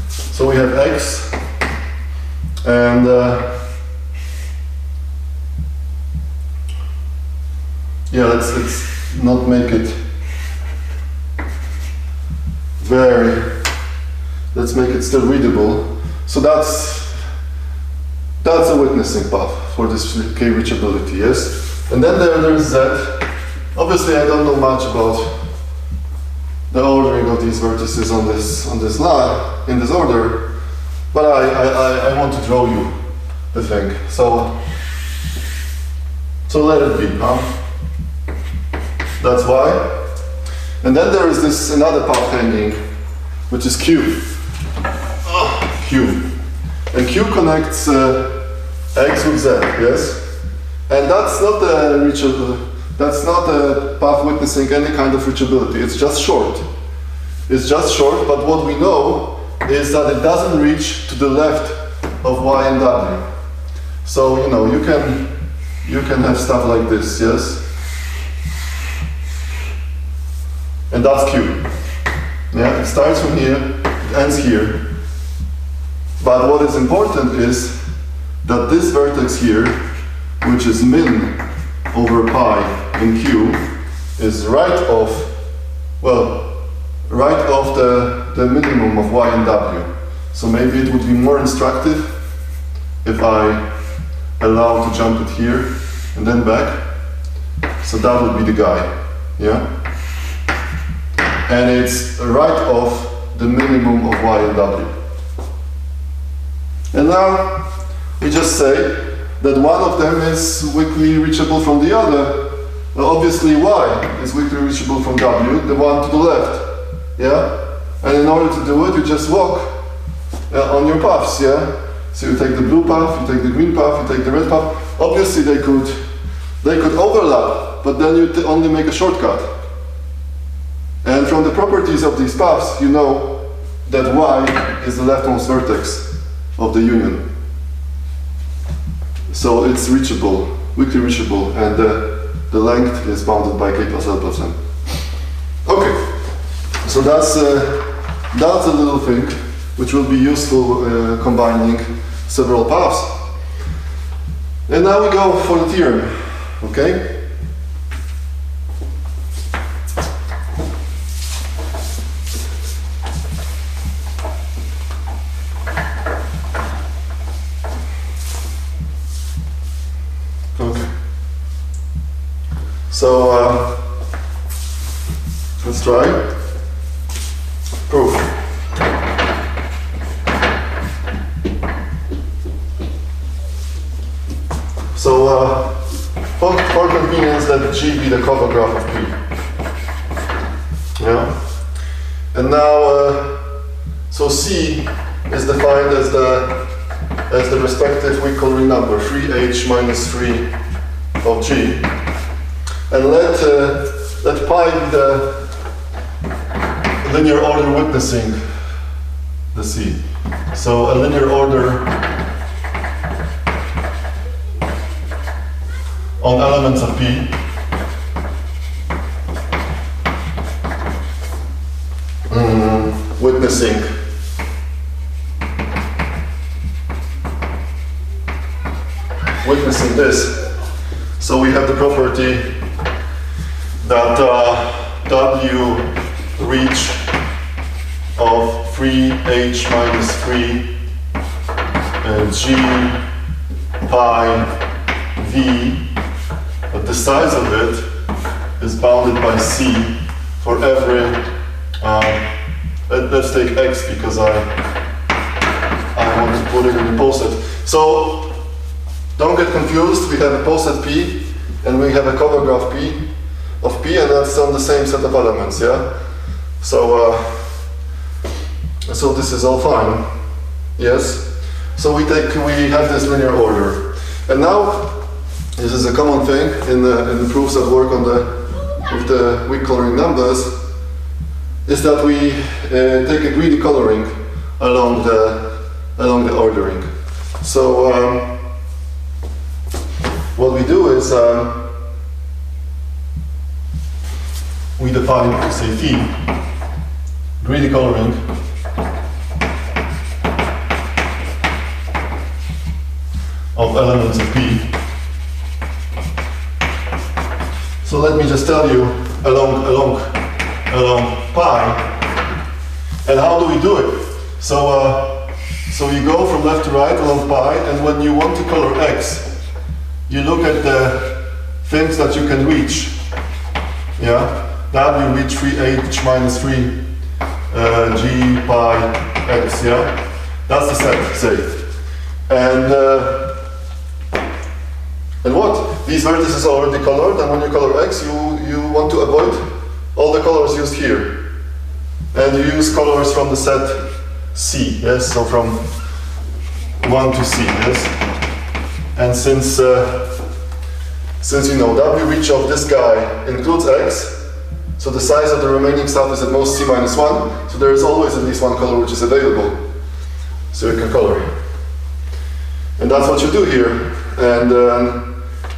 So we have x, and yeah, let's not make it let's make it still readable. So that's a witnessing path for this k reachability, yes? And then there's z. Obviously I don't know much about the ordering of these vertices on this line, in this order, but I want to draw you the thing. So let it be, huh? That's y. And then there is this another path hanging, which is q. Q. And q connects x with z, yes? And that's not a reachable, that's not a path witnessing any kind of reachability. It's just short. It's just short, but what we know is that it doesn't reach to the left of y and w. So, you know, you can have stuff like this, yes? And that's q. Yeah, it starts from here, it ends here. But what is important is that this vertex here, which is min over pi in q, is right off the minimum of y and w. So maybe it would be more instructive if I allow to jump it here and then back. So that would be the guy, yeah? And it's right off the minimum of y and w. And now we just say that one of them is weakly reachable from the other. Well, obviously y is weakly reachable from w, the one to the left, yeah? And in order to do it, you just walk on your paths, yeah? So you take the blue path, you take the green path, you take the red path. Obviously they could overlap, but then you only make a shortcut. And from the properties of these paths, you know that y is the leftmost vertex of the union. So it's reachable, weakly reachable, and the length is bounded by k plus l plus n. Okay, so that's a little thing which will be useful combining several paths. And now we go for the theorem, okay? So let's try proof. So for convenience, let G be the cover graph of P. Yeah. And now so C is defined as the respective weak ring number 3h minus 3 of G. And let pi be the linear order witnessing the C. So a linear order on elements of P witnessing this. So we have the property that W reach of 3h minus 3 G pi V, but the size of it is bounded by C for every, let's take X because I want to put it in the poset. So don't get confused, we have a poset P and we have a cover graph P of P, and that's on the same set of elements, yeah? So So this is all fine. Yes. So we have this linear order, and now this is a common thing in the proofs that work with the weak coloring numbers, is that we take a greedy coloring along the ordering. So what we do is we define, say, phi, greedy coloring of elements of P. So let me just tell you along pi, and how do we do it? So you go from left to right along pi, and when you want to color x, you look at the things that you can reach. Yeah, that you reach 3h minus 3 g pi x. Yeah, that's the set, say, and what? These vertices are already colored, and when you color x, you want to avoid all the colors used here. And you use colors from the set C, yes? So from 1 to C, yes? And since you know W reach of this guy includes x, so the size of the remaining stuff is at most C minus 1, so there is always at least one color which is available. So you can color. And that's what you do here.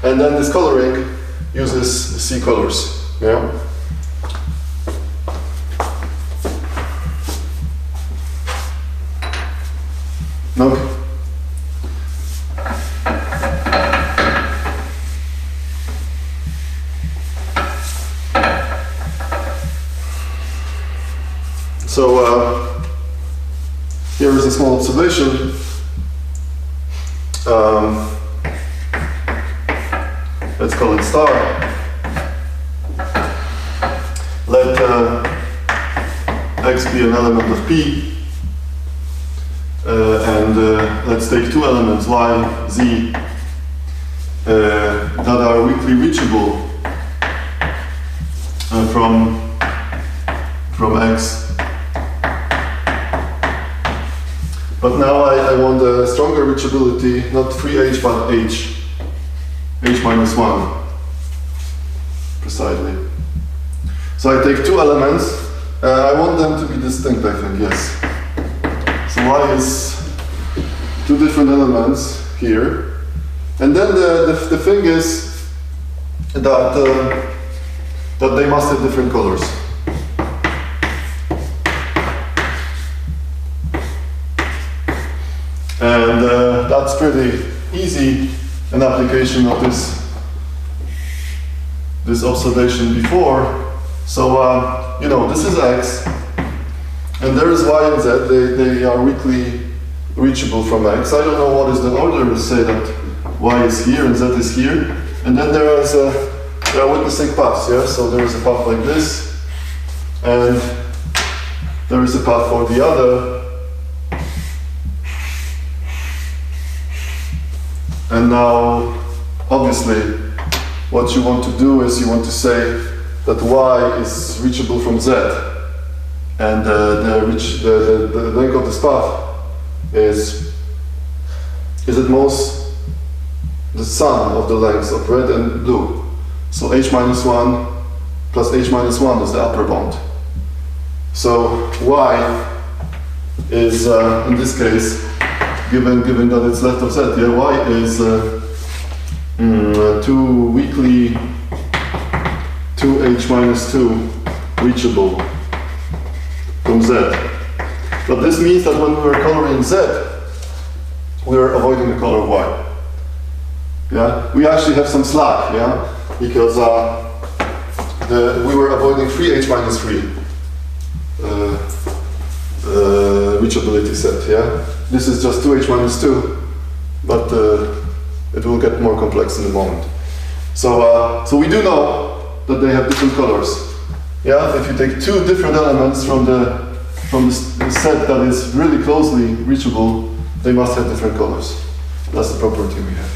And then this coloring uses C colors. Yeah. Okay. So here is a small observation. Let's call it star. Let x be an element of P, and let's take two elements, y, z, that are weakly reachable from x. But now I want a stronger reachability, not 3h but h minus 1, precisely. So I take two elements, I want them to be distinct, I think, yes. So y is two different elements here, and then the thing is that they must have different colors. And that's pretty easy, an application of this observation before. So, you know, this is x, and there is y and z, they are weakly reachable from x. I don't know what is the order, say that y is here and z is here, and then there are witnessing paths, yeah? So there is a path like this, and there is a path for the other. And now, obviously, what you want to do is you want to say that y is reachable from z, and the length of this path is at most the sum of the lengths of red and blue. So h minus 1 plus h minus 1 is the upper bound. So y is, in this case, given that it's left of z, yeah, y is 2h minus 2 reachable from z. But this means that when we are coloring z, we are avoiding the color of y. Yeah, we actually have some slack, yeah, because we were avoiding 3h minus 3 reachability set, yeah. This is just 2h minus 2, but it will get more complex in a moment. So, so we do know that they have different colors. Yeah, if you take two different elements from the set that is really closely reachable, they must have different colors. That's the property we have.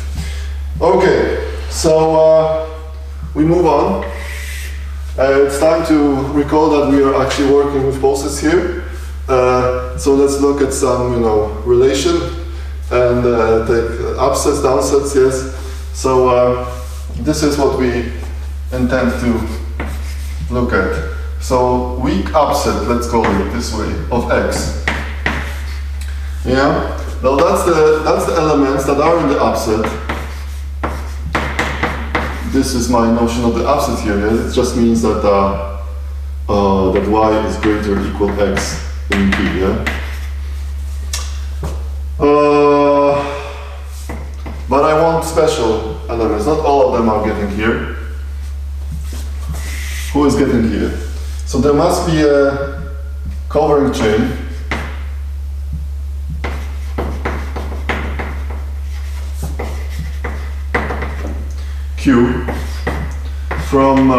Okay, so we move on. It's time to recall that we are actually working with posets here. So let's look at some, relation and take upsets, downsets, yes. So this is what we intend to look at. So weak upset, let's call it this way, of X. Yeah. Now that's the elements that are in the upset. This is my notion of the upset here. Yeah? It just means that that y is greater or equal x in P. Yeah. But I want special elements. Not all of them are getting here. Who is getting here? So there must be a covering chain. Q from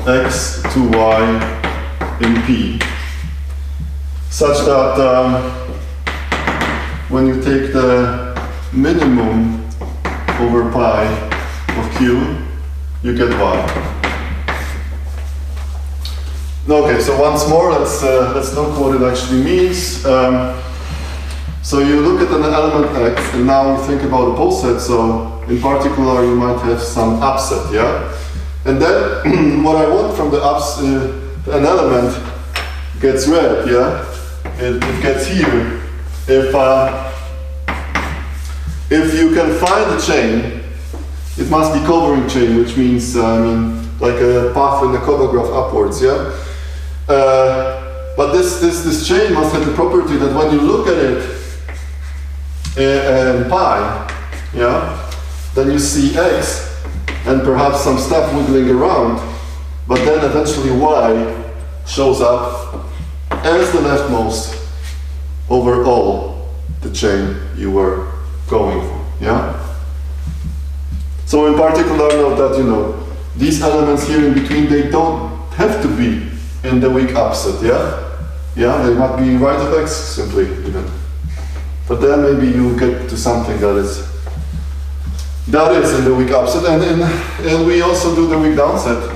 X to Y in P, such that when you take the minimum over pi of Q, you get Y. Okay, so once more, let's look what it actually means. So you look at an element X, and now you think about a poset. So in particular, you might have some upset, yeah? And then what I want from the an element gets read, yeah? It gets here. If you can find a chain, it must be covering chain, which means, like a path in the cover graph upwards, yeah? But this chain must have the property that when you look at it, and pi, yeah, then you see x and perhaps some stuff wiggling around, but then eventually y shows up as the leftmost over all the chain you were going for, yeah. So in particular, note that these elements here in between, they don't have to be in the weak upset, yeah. They might be right of x simply even. But then maybe you get to something that is in the weak upset, and we also do the weak downset,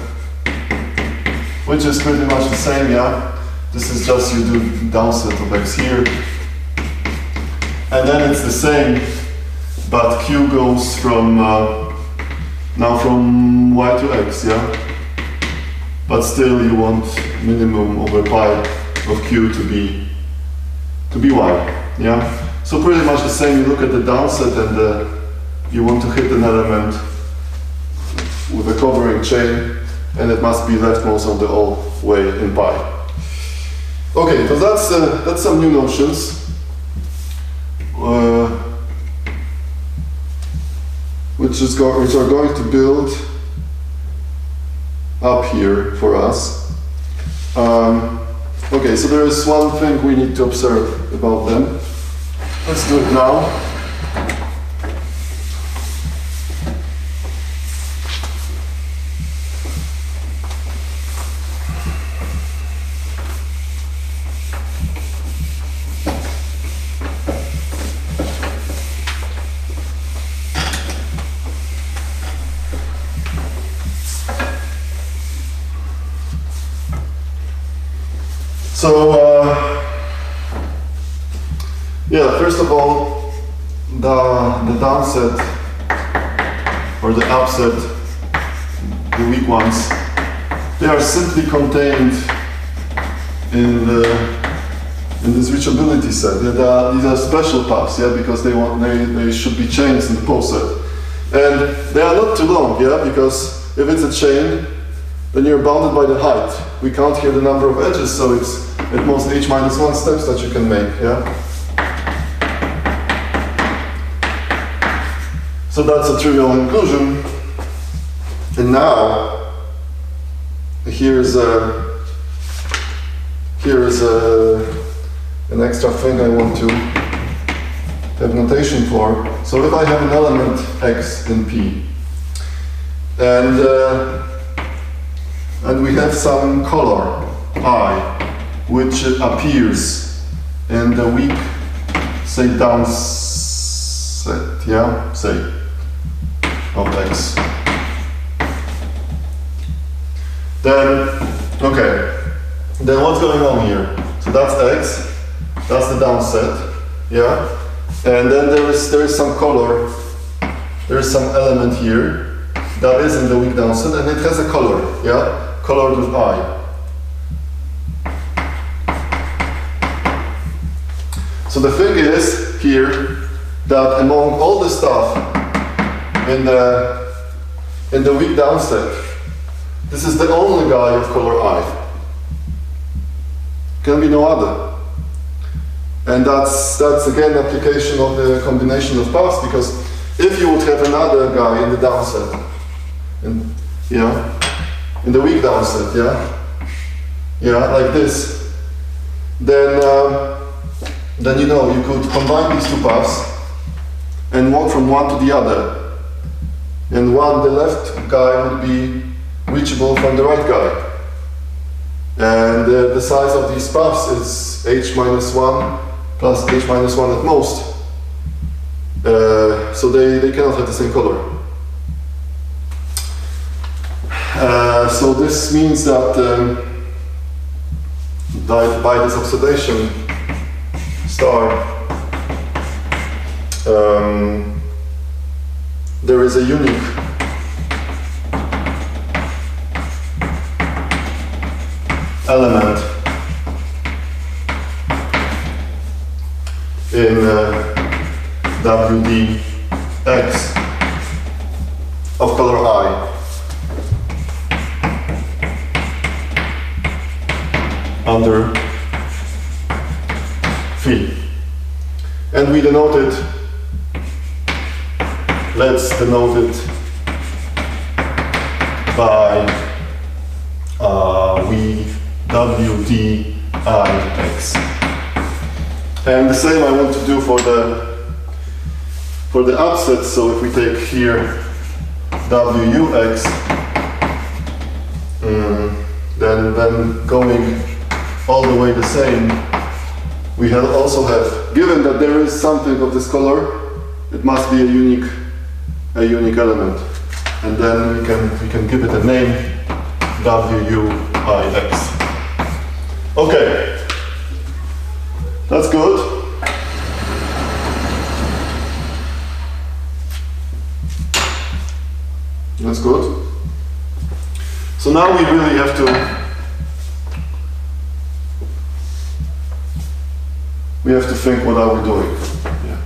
which is pretty much the same, yeah. This is just you do downset of x here, and then it's the same, but q goes from now from y to x, yeah. But still you want minimum over pi of q to be y, yeah. So pretty much the same, you look at the downset and you want to hit an element with a covering chain, and it must be leftmost on the all way in pi. Okay, so that's some new notions. Which are going to build up here for us. Okay, so there is one thing we need to observe about them. Let's do it now. So, yeah, first of all, the downset or the upset, the weak ones, they are simply contained in this reachability set. These are special paths, yeah, because they should be chains in the poset, and they are not too long, yeah, because if it's a chain, then you're bounded by the height. We count here the number of edges, so it's at most h-1 steps that you can make, yeah? So that's a trivial inclusion. And now, here is an extra thing I want to have notation for. So if I have an element x in P, and we have some color I, which appears in the weak, say, downset, yeah, say, of x. Then, okay, then what's going on here? So that's X, that's the downset, yeah? And then there is some color, there is some element here that is in the weak downset and it has a color, yeah? Colored with I. So the thing is here that among all the stuff in the weak downset, this is the only guy of color I. Can be no other. And that's again application of the combination of paths, because if you would have another guy in the downset, in the weak downset, like this, then you know you could combine these two paths and walk from one to the other. And the left guy would be reachable from the right guy. And the size of these paths is h minus 1 plus h minus 1 at most. So they cannot have the same color. So this means that by this observation star, there is a unique element in WDX of color I under phi. And we denote it, let's denote it by WDIX. And the same I want to do for the upsets. So if we take here WUX, then going all the way the same, we also have, given that there is something of this color, it must be a unique element, and then we can give it a name, WUIX. Okay, that's good. That's good. So now we really have to think, what are we doing? Yeah,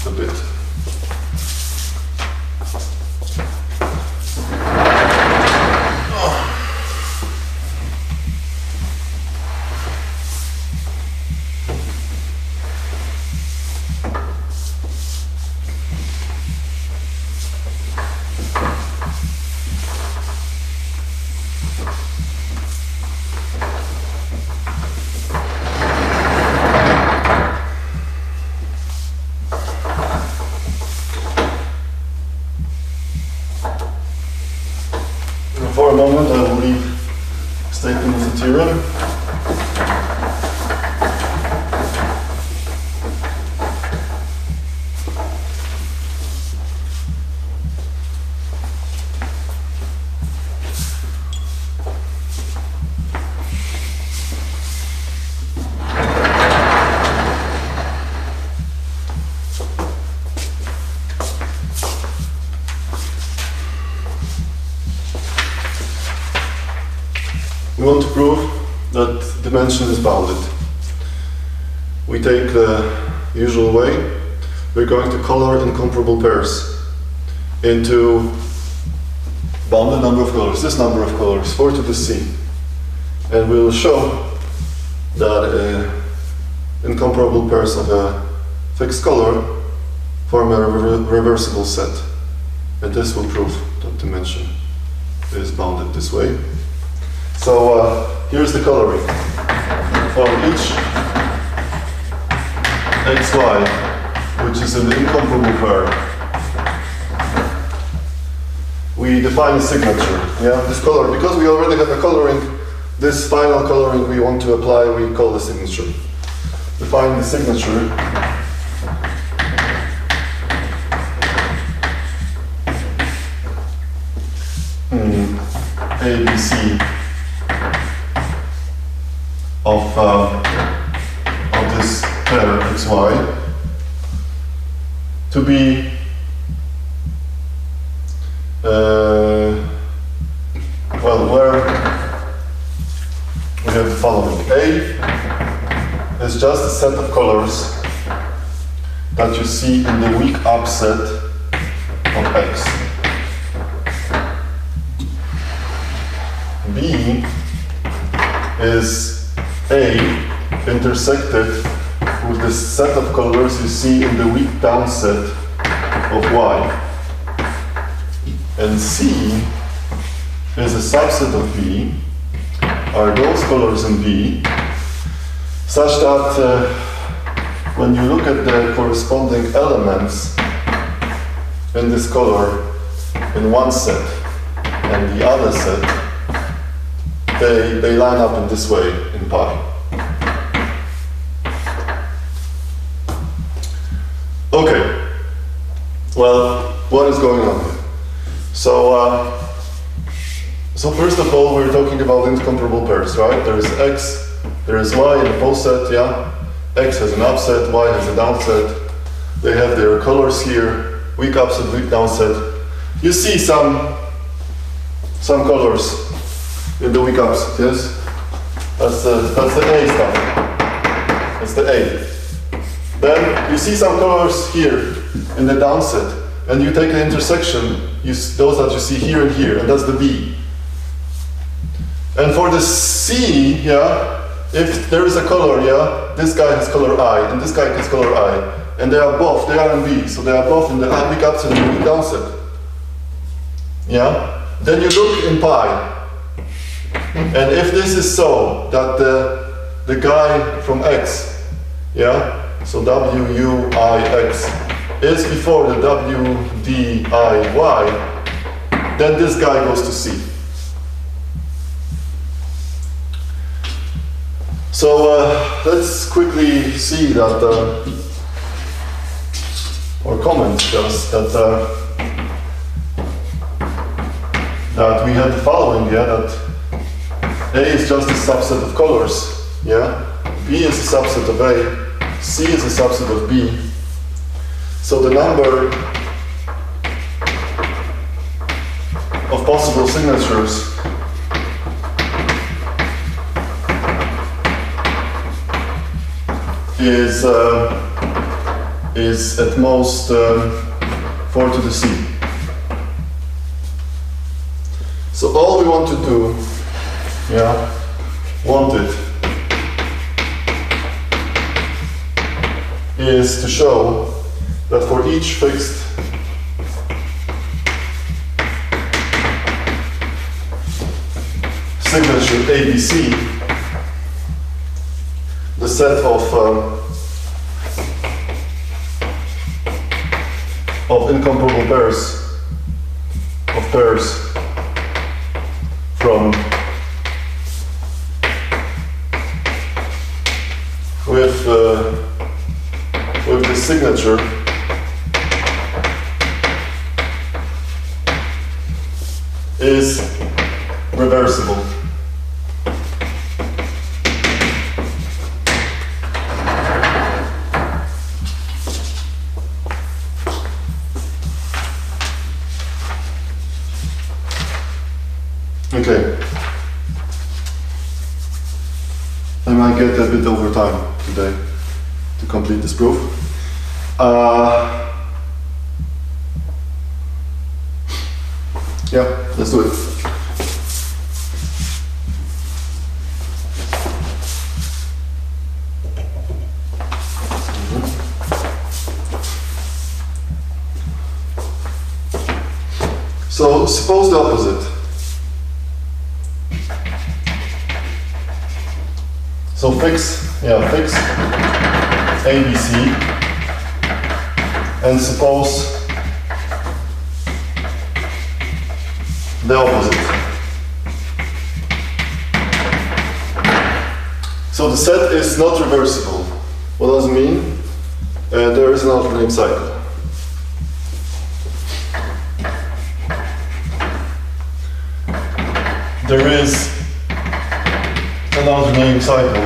a bit. For a moment, I will leave statement of the theorem. We want to prove that dimension is bounded. We take the usual way. We're going to color incomparable pairs into bounded number of colors, this number of colors, 4 to the c. And we will show that incomparable pairs of a fixed color form a reversible set. And this will prove that dimension is bounded this way. So here's the coloring. For each xy, which is an incomparable pair, we define a signature. Yeah, this color, because we already have a coloring, this final coloring we want to apply, we call the signature. Define the signature. A, B, C. of this pair xy to be well, where we have the following. A is just a set of colors that you see in the weak upset of X. B is A intersected with the set of colors you see in the weak downset of Y. And C is a subset of B, are those colors in B, such that when you look at the corresponding elements in this color in one set and the other set, they line up in this way in pi. Okay, well, what is going on here? So first of all, we're talking about incomparable pairs, right? There is X, there is Y in a poset, yeah? X has an upset, Y has a downset. They have their colors here, weak upset, weak downset. You see some colors in the weak upset, yes? That's the A stuff. That's the A. Then you see some colors here in the downset, and you take the intersection, those that you see here and here, and that's the B. And for the C, yeah, if there is a color, yeah, this guy has color I, and this guy has color I, and they are in B, so they are both in the weak upset and the weak downset. Yeah? Then you look in pi, and if this is so, that the guy from X, yeah, so WUIX is before the WDIY, then this guy goes to C. So let's quickly see that, or comment just that we have the following, yeah, that A is just a subset of colors, yeah, B is a subset of A, C is a subset of B. So the number of possible signatures is at most 4 to the C. So all we want to do, yeah, is to show that for each fixed signature ABC, the set of incomparable pairs from with the signature is reversible. Okay. I might get a bit over time today to complete this proof. Yeah, let's do it. So suppose the opposite. So fix ABC, and suppose the opposite. So the set is not reversible. What does it mean? There is an alternate cycle. There is an an alternating cycle.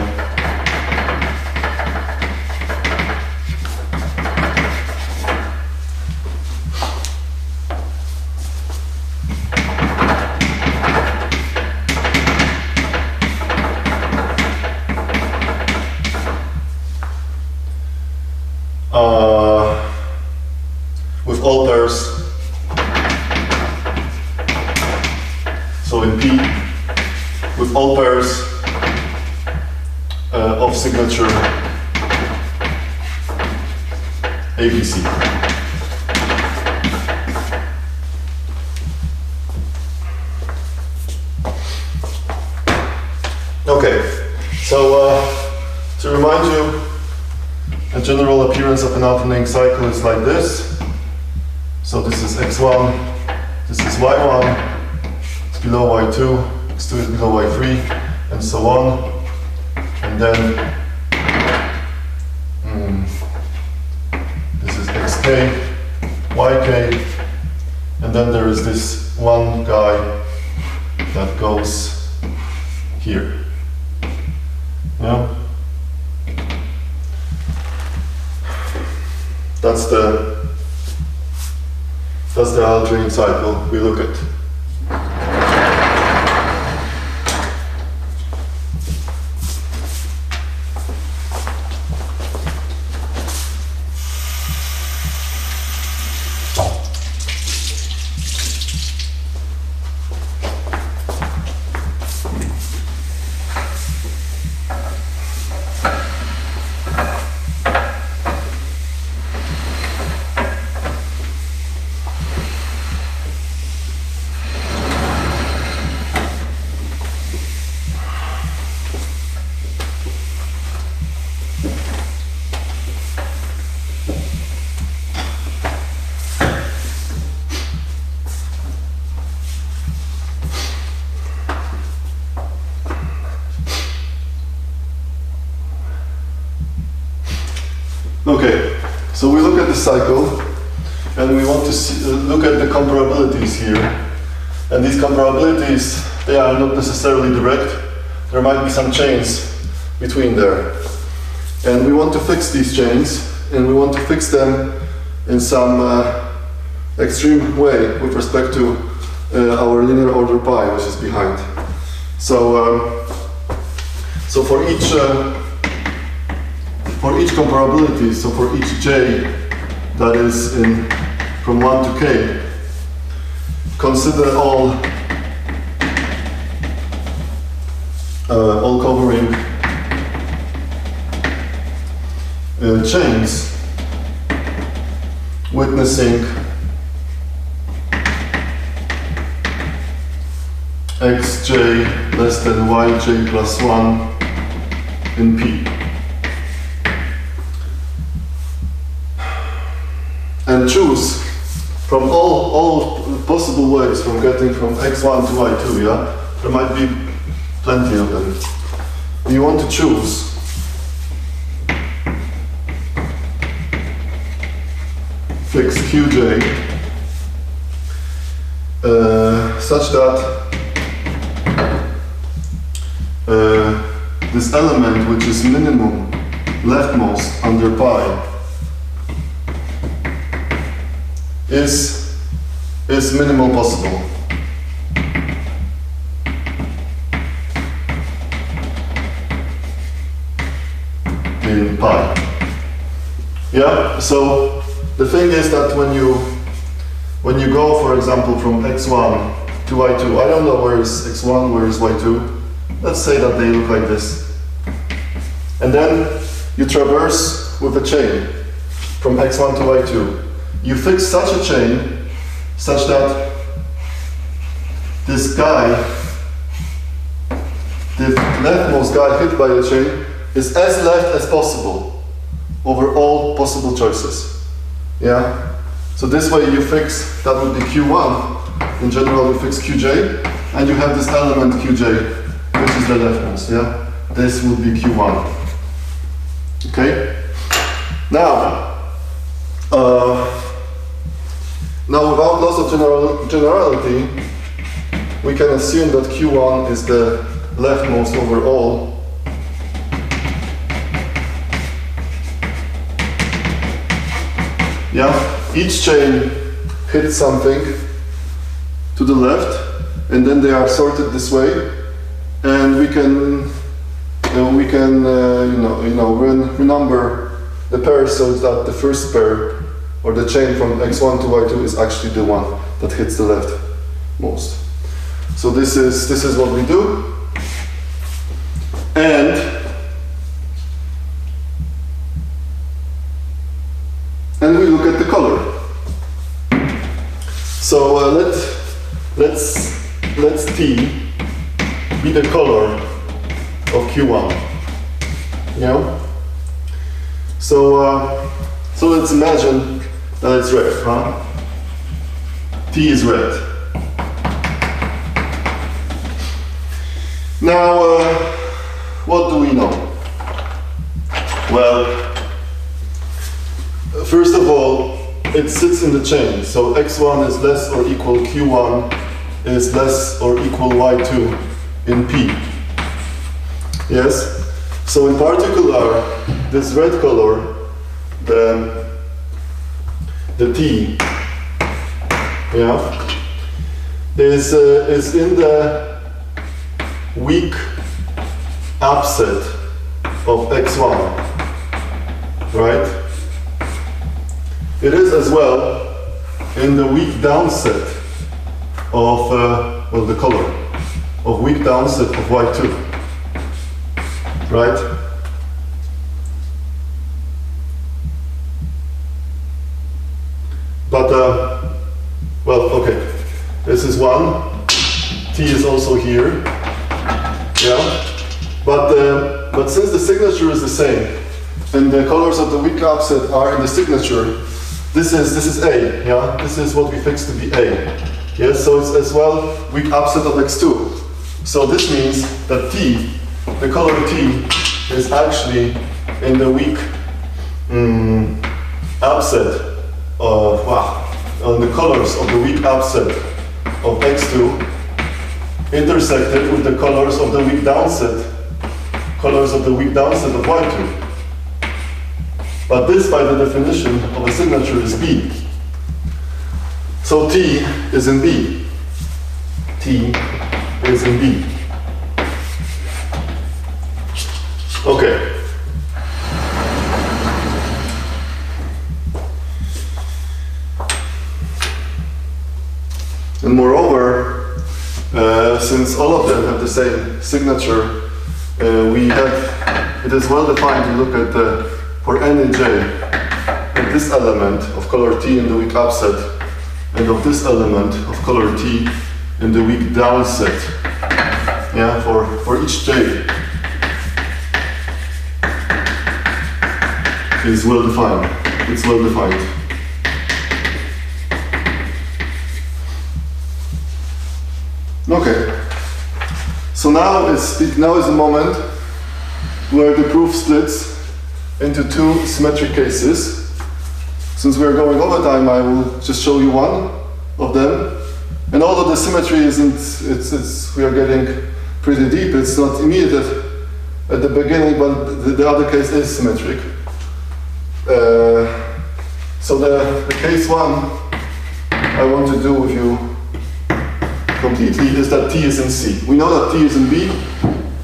With all pairs. So in P, with all pairs of signature ABC. Okay, so to remind you, a general appearance of an alternating cycle is like this. So this is x1, this is y1, it's below y2, x2 is below y3, and so on. And then this is xk, yk, and then there is this one guy that goes here. Yeah? That's the alternating cycle we look at. Okay, so we look at the cycle and we want to look at the comparabilities here. And these comparabilities, they are not necessarily direct. There might be some chains between there. And we want to fix these chains, and we want to fix them in some extreme way with respect to our linear order pi, which is behind. So, so for each comparability, so for each j that is in from 1 to k, consider all covering chains witnessing xj less than yj plus 1 in P. And choose from all possible ways from getting from x1 to y2, yeah? There might be plenty of them. You want to choose fix qj such that this element, which is minimum leftmost under pi, is minimal possible. In pi. Yeah, so the thing is that when you go, for example, from x1 to y2, I don't know where is x1, where is y2. Let's say that they look like this. And then you traverse with a chain from x1 to y2. You fix such a chain such that this guy, the leftmost guy hit by the chain, is as left as possible over all possible choices. Yeah? So this way you fix, that would be Q1. In general you fix Qj, and you have this element Qj, which is the leftmost. Yeah? This would be Q1. Okay? Now, without loss of generality, we can assume that Q1 is the leftmost over all. Yeah, each chain hits something to the left, and then they are sorted this way, and we can renumber the pairs so that the first pair or the chain from x1 to y2 is actually the one that hits the left most. So this is what we do, and we look at the color. So let's T be the color of Q1. Yeah. So let's imagine that it's red, huh? T is red. Now, what do we know? Well, first of all, it sits in the chain. So x1 is less or equal q1 is less or equal y2 in P. Yes? So in particular, this red color, the T, yeah, is in the weak upset of x1, right? It is as well in the weak downset of, well, the color, of weak downset of y2, right? But, well, okay, this is one, T is also here, yeah? But since the signature is the same, and the colors of the weak upset are in the signature, this is A, yeah? This is what we fixed to be A. Yes, so it's as well weak upset of x2. So this means that T, the color T, is actually in the weak upset of, on the colors of the weak upset of x2 intersected with the colors of the weak downset of y2. But this, by the definition of a signature, is B. So T is in B. T is in B. Okay. And moreover, since all of them have the same signature, it is well defined to look at for any j, at this element of color T in the weak upset, and of this element of color T in the weak downset. Yeah, for each j is well defined. It's well defined. Okay. So now is the moment where the proof splits into two symmetric cases. Since we are going over time, I will just show you one of them. And although the symmetry isn't, we are getting pretty deep, it's not immediate at the beginning, but the other case is symmetric. So the case one I want to do with you completely is that T is in C. We know that T is in B,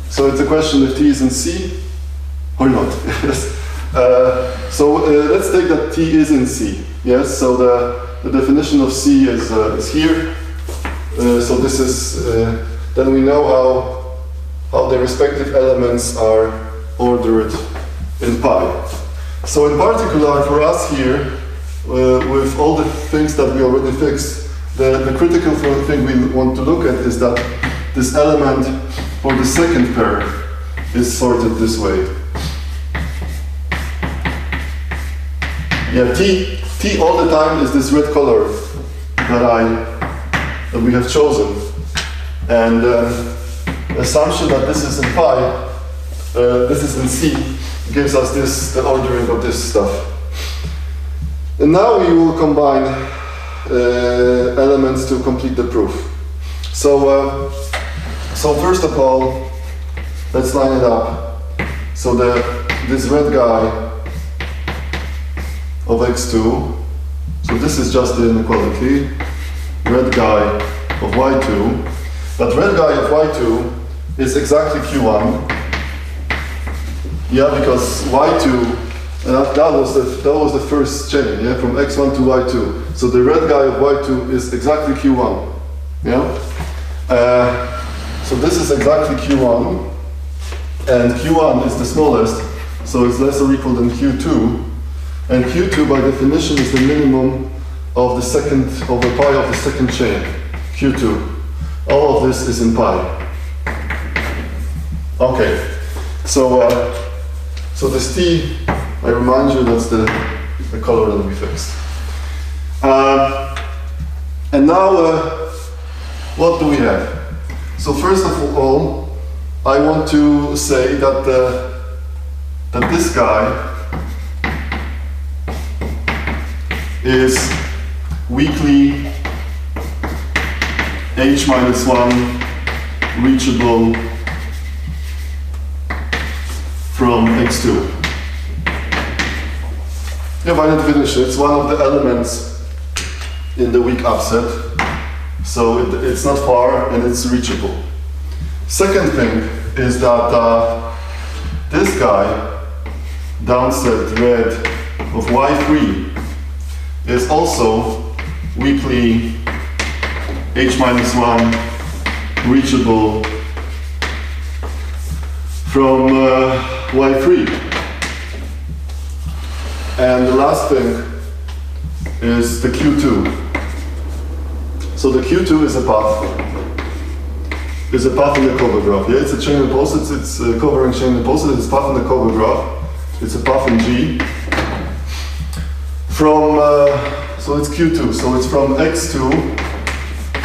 so it's a question if T is in C or not. Yes. So let's take that T is in C. Yes. So the definition of C is here. So this is then we know how the respective elements are ordered in pi. So in particular for us here, with all the things that we already fixed, the critical thing we want to look at is that this element for the second pair is sorted this way. Yeah, T all the time is this red color that we have chosen. And the assumption that this is in pi, this is in C, gives us the ordering of this stuff. And now we will combine elements to complete the proof. So first of all, let's line it up. So this red guy of x2, so this is just the inequality, red guy of y2, but red guy of y2 is exactly q1, yeah, because y2, that was the first chain, yeah, from x1 to y2. So the red guy of y2 is exactly q1, yeah. So this is exactly q1, and q1 is the smallest, so it's less or equal than q2, and q2 by definition is the minimum of the second over pi of the second chain, q2. All of this is in pi. Okay, so this t, I remind you, that's the color that we fixed. And now, what do we have? So first of all, I want to say that that this guy is weakly h-1 reachable from x2. Yeah, by definition, it's one of the elements in the weak upset, so it's not far and it's reachable. Second thing is that this guy, downset red of y3, is also weakly h-1 reachable from y3. And the last thing is the q2. So the q2 is a path. Is a path in the cover graph. Yeah, it's a chain of posets. It's a covering chain of posets. It's a path in the cover graph. It's a path in G. From so it's q2. So it's from x2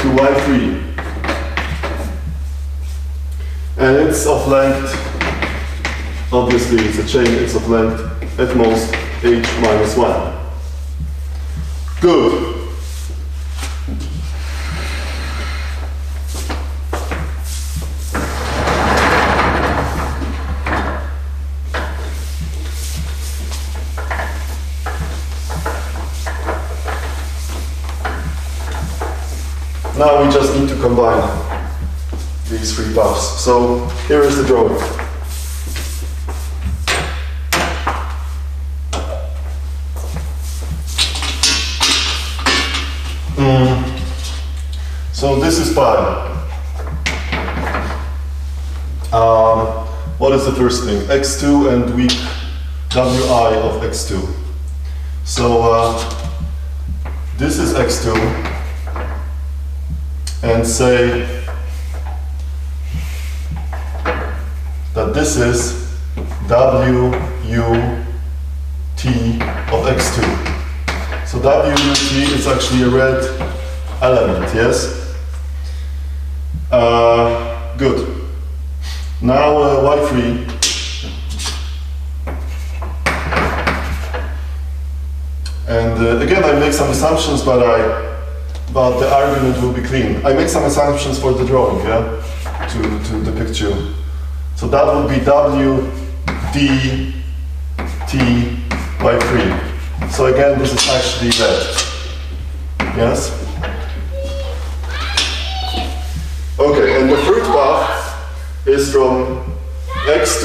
to y3, and it's of length. Obviously, it's a chain. It's of length at most h-1. Good. Now we just need to combine these three paths. So here is the drawing. So this is pi. What is the first thing? x2 and weak wi of x2. So this is x2, and say that this is w u t of x2. So w u t is actually a red element, yes? Good. Now y3. And again, I make some assumptions, but the argument will be clean. I make some assumptions for the drawing, yeah, to depict you. So that would be w d t by 3. So again, this is actually red. Yes? Okay, and the third path is from x2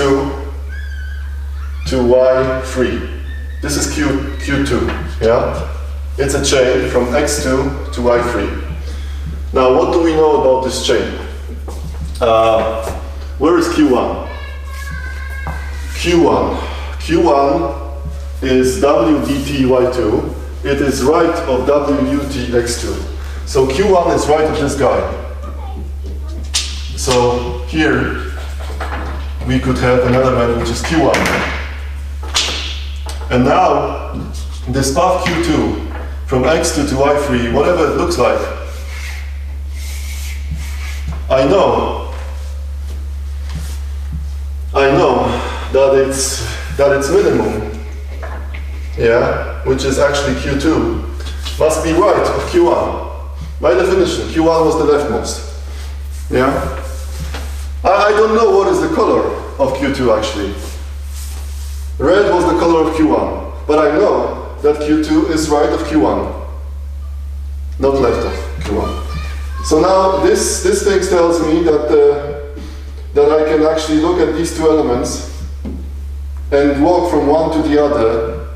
to y3. This is q2, yeah? It's a chain from x2 to y3. Now, what do we know about this chain? Where is q1? Q1 is w dt y2. It is right of w ut x2. So q1 is right of this guy. So here we could have an element which is q1. And now this path q2 from x2 to y3, whatever it looks like, I know that it's minimum, yeah, which is actually q2, must be right of q1. By definition, q1 was the leftmost, yeah. I don't know what is the color of Q2 actually. Red was the color of Q1, but I know that Q2 is right of Q1, not left of Q1. So now this thing tells me that, that I can actually look at these two elements and walk from one to the other,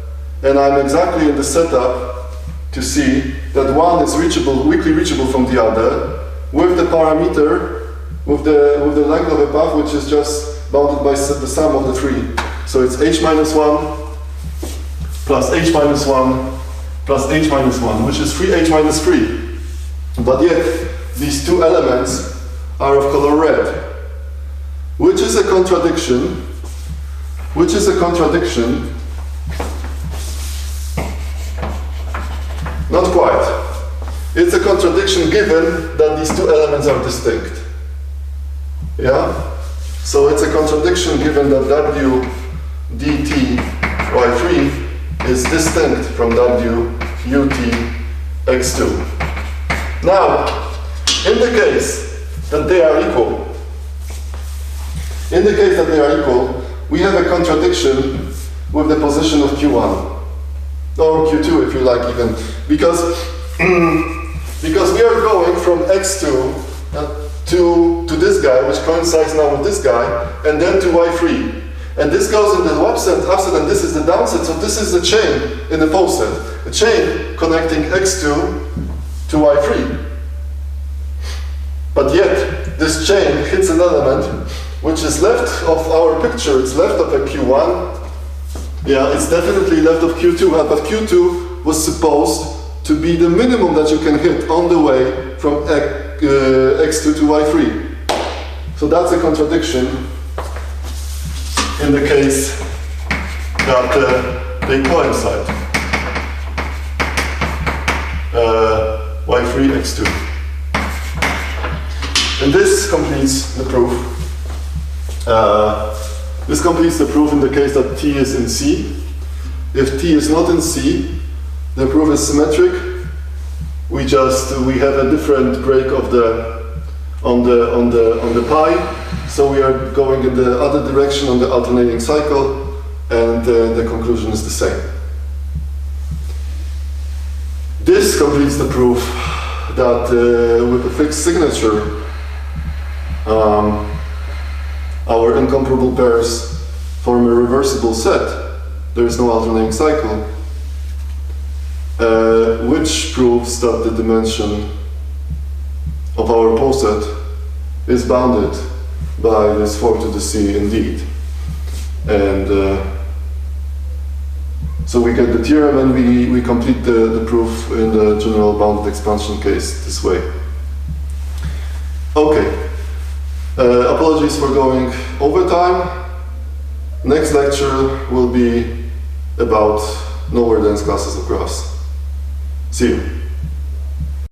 and I'm exactly in the setup to see that one is reachable, weakly reachable from the other, with the parameter, with the length of a path which is just bounded by the sum of the three. So it's h minus 1 plus h minus 1 plus h minus 1, which is 3h minus 3. But yet, these two elements are of color red, which is a contradiction. Not quite. It's a contradiction given that these two elements are distinct. Yeah? So it's a contradiction given that w dt y3 is distinct from w ut x2. Now, in the case that they are equal, we have a contradiction with the position of Q1. Or Q2 if you like even, because we are going from x2 to this guy, which coincides now with this guy, and then to y3. And this goes in the upset, and this is the downset, so this is the chain in the poset. A chain connecting x2 to y3. But yet, this chain hits an element which is left of our picture, it's left of a Q1. Yeah, it's definitely left of Q2, but Q2 was supposed to be the minimum that you can hit on the way from x2 to y3. So that's a contradiction in the case that they coincide. Y3, x2. And this completes the proof. This completes the proof in the case that T is in C. If T is not in C, the proof is symmetric. We have a different break of on the pi, so we are going in the other direction on the alternating cycle, and the conclusion is the same. This completes the proof that with a fixed signature, our incomparable pairs form a reversible set. There is no alternating cycle, which proves that the dimension of our poset is bounded by this 4 to the c indeed. And so we get the theorem, and we complete the proof in the general bounded expansion case this way. Okay. Apologies for going over time. Next lecture will be about nowhere dense classes of graphs. See you.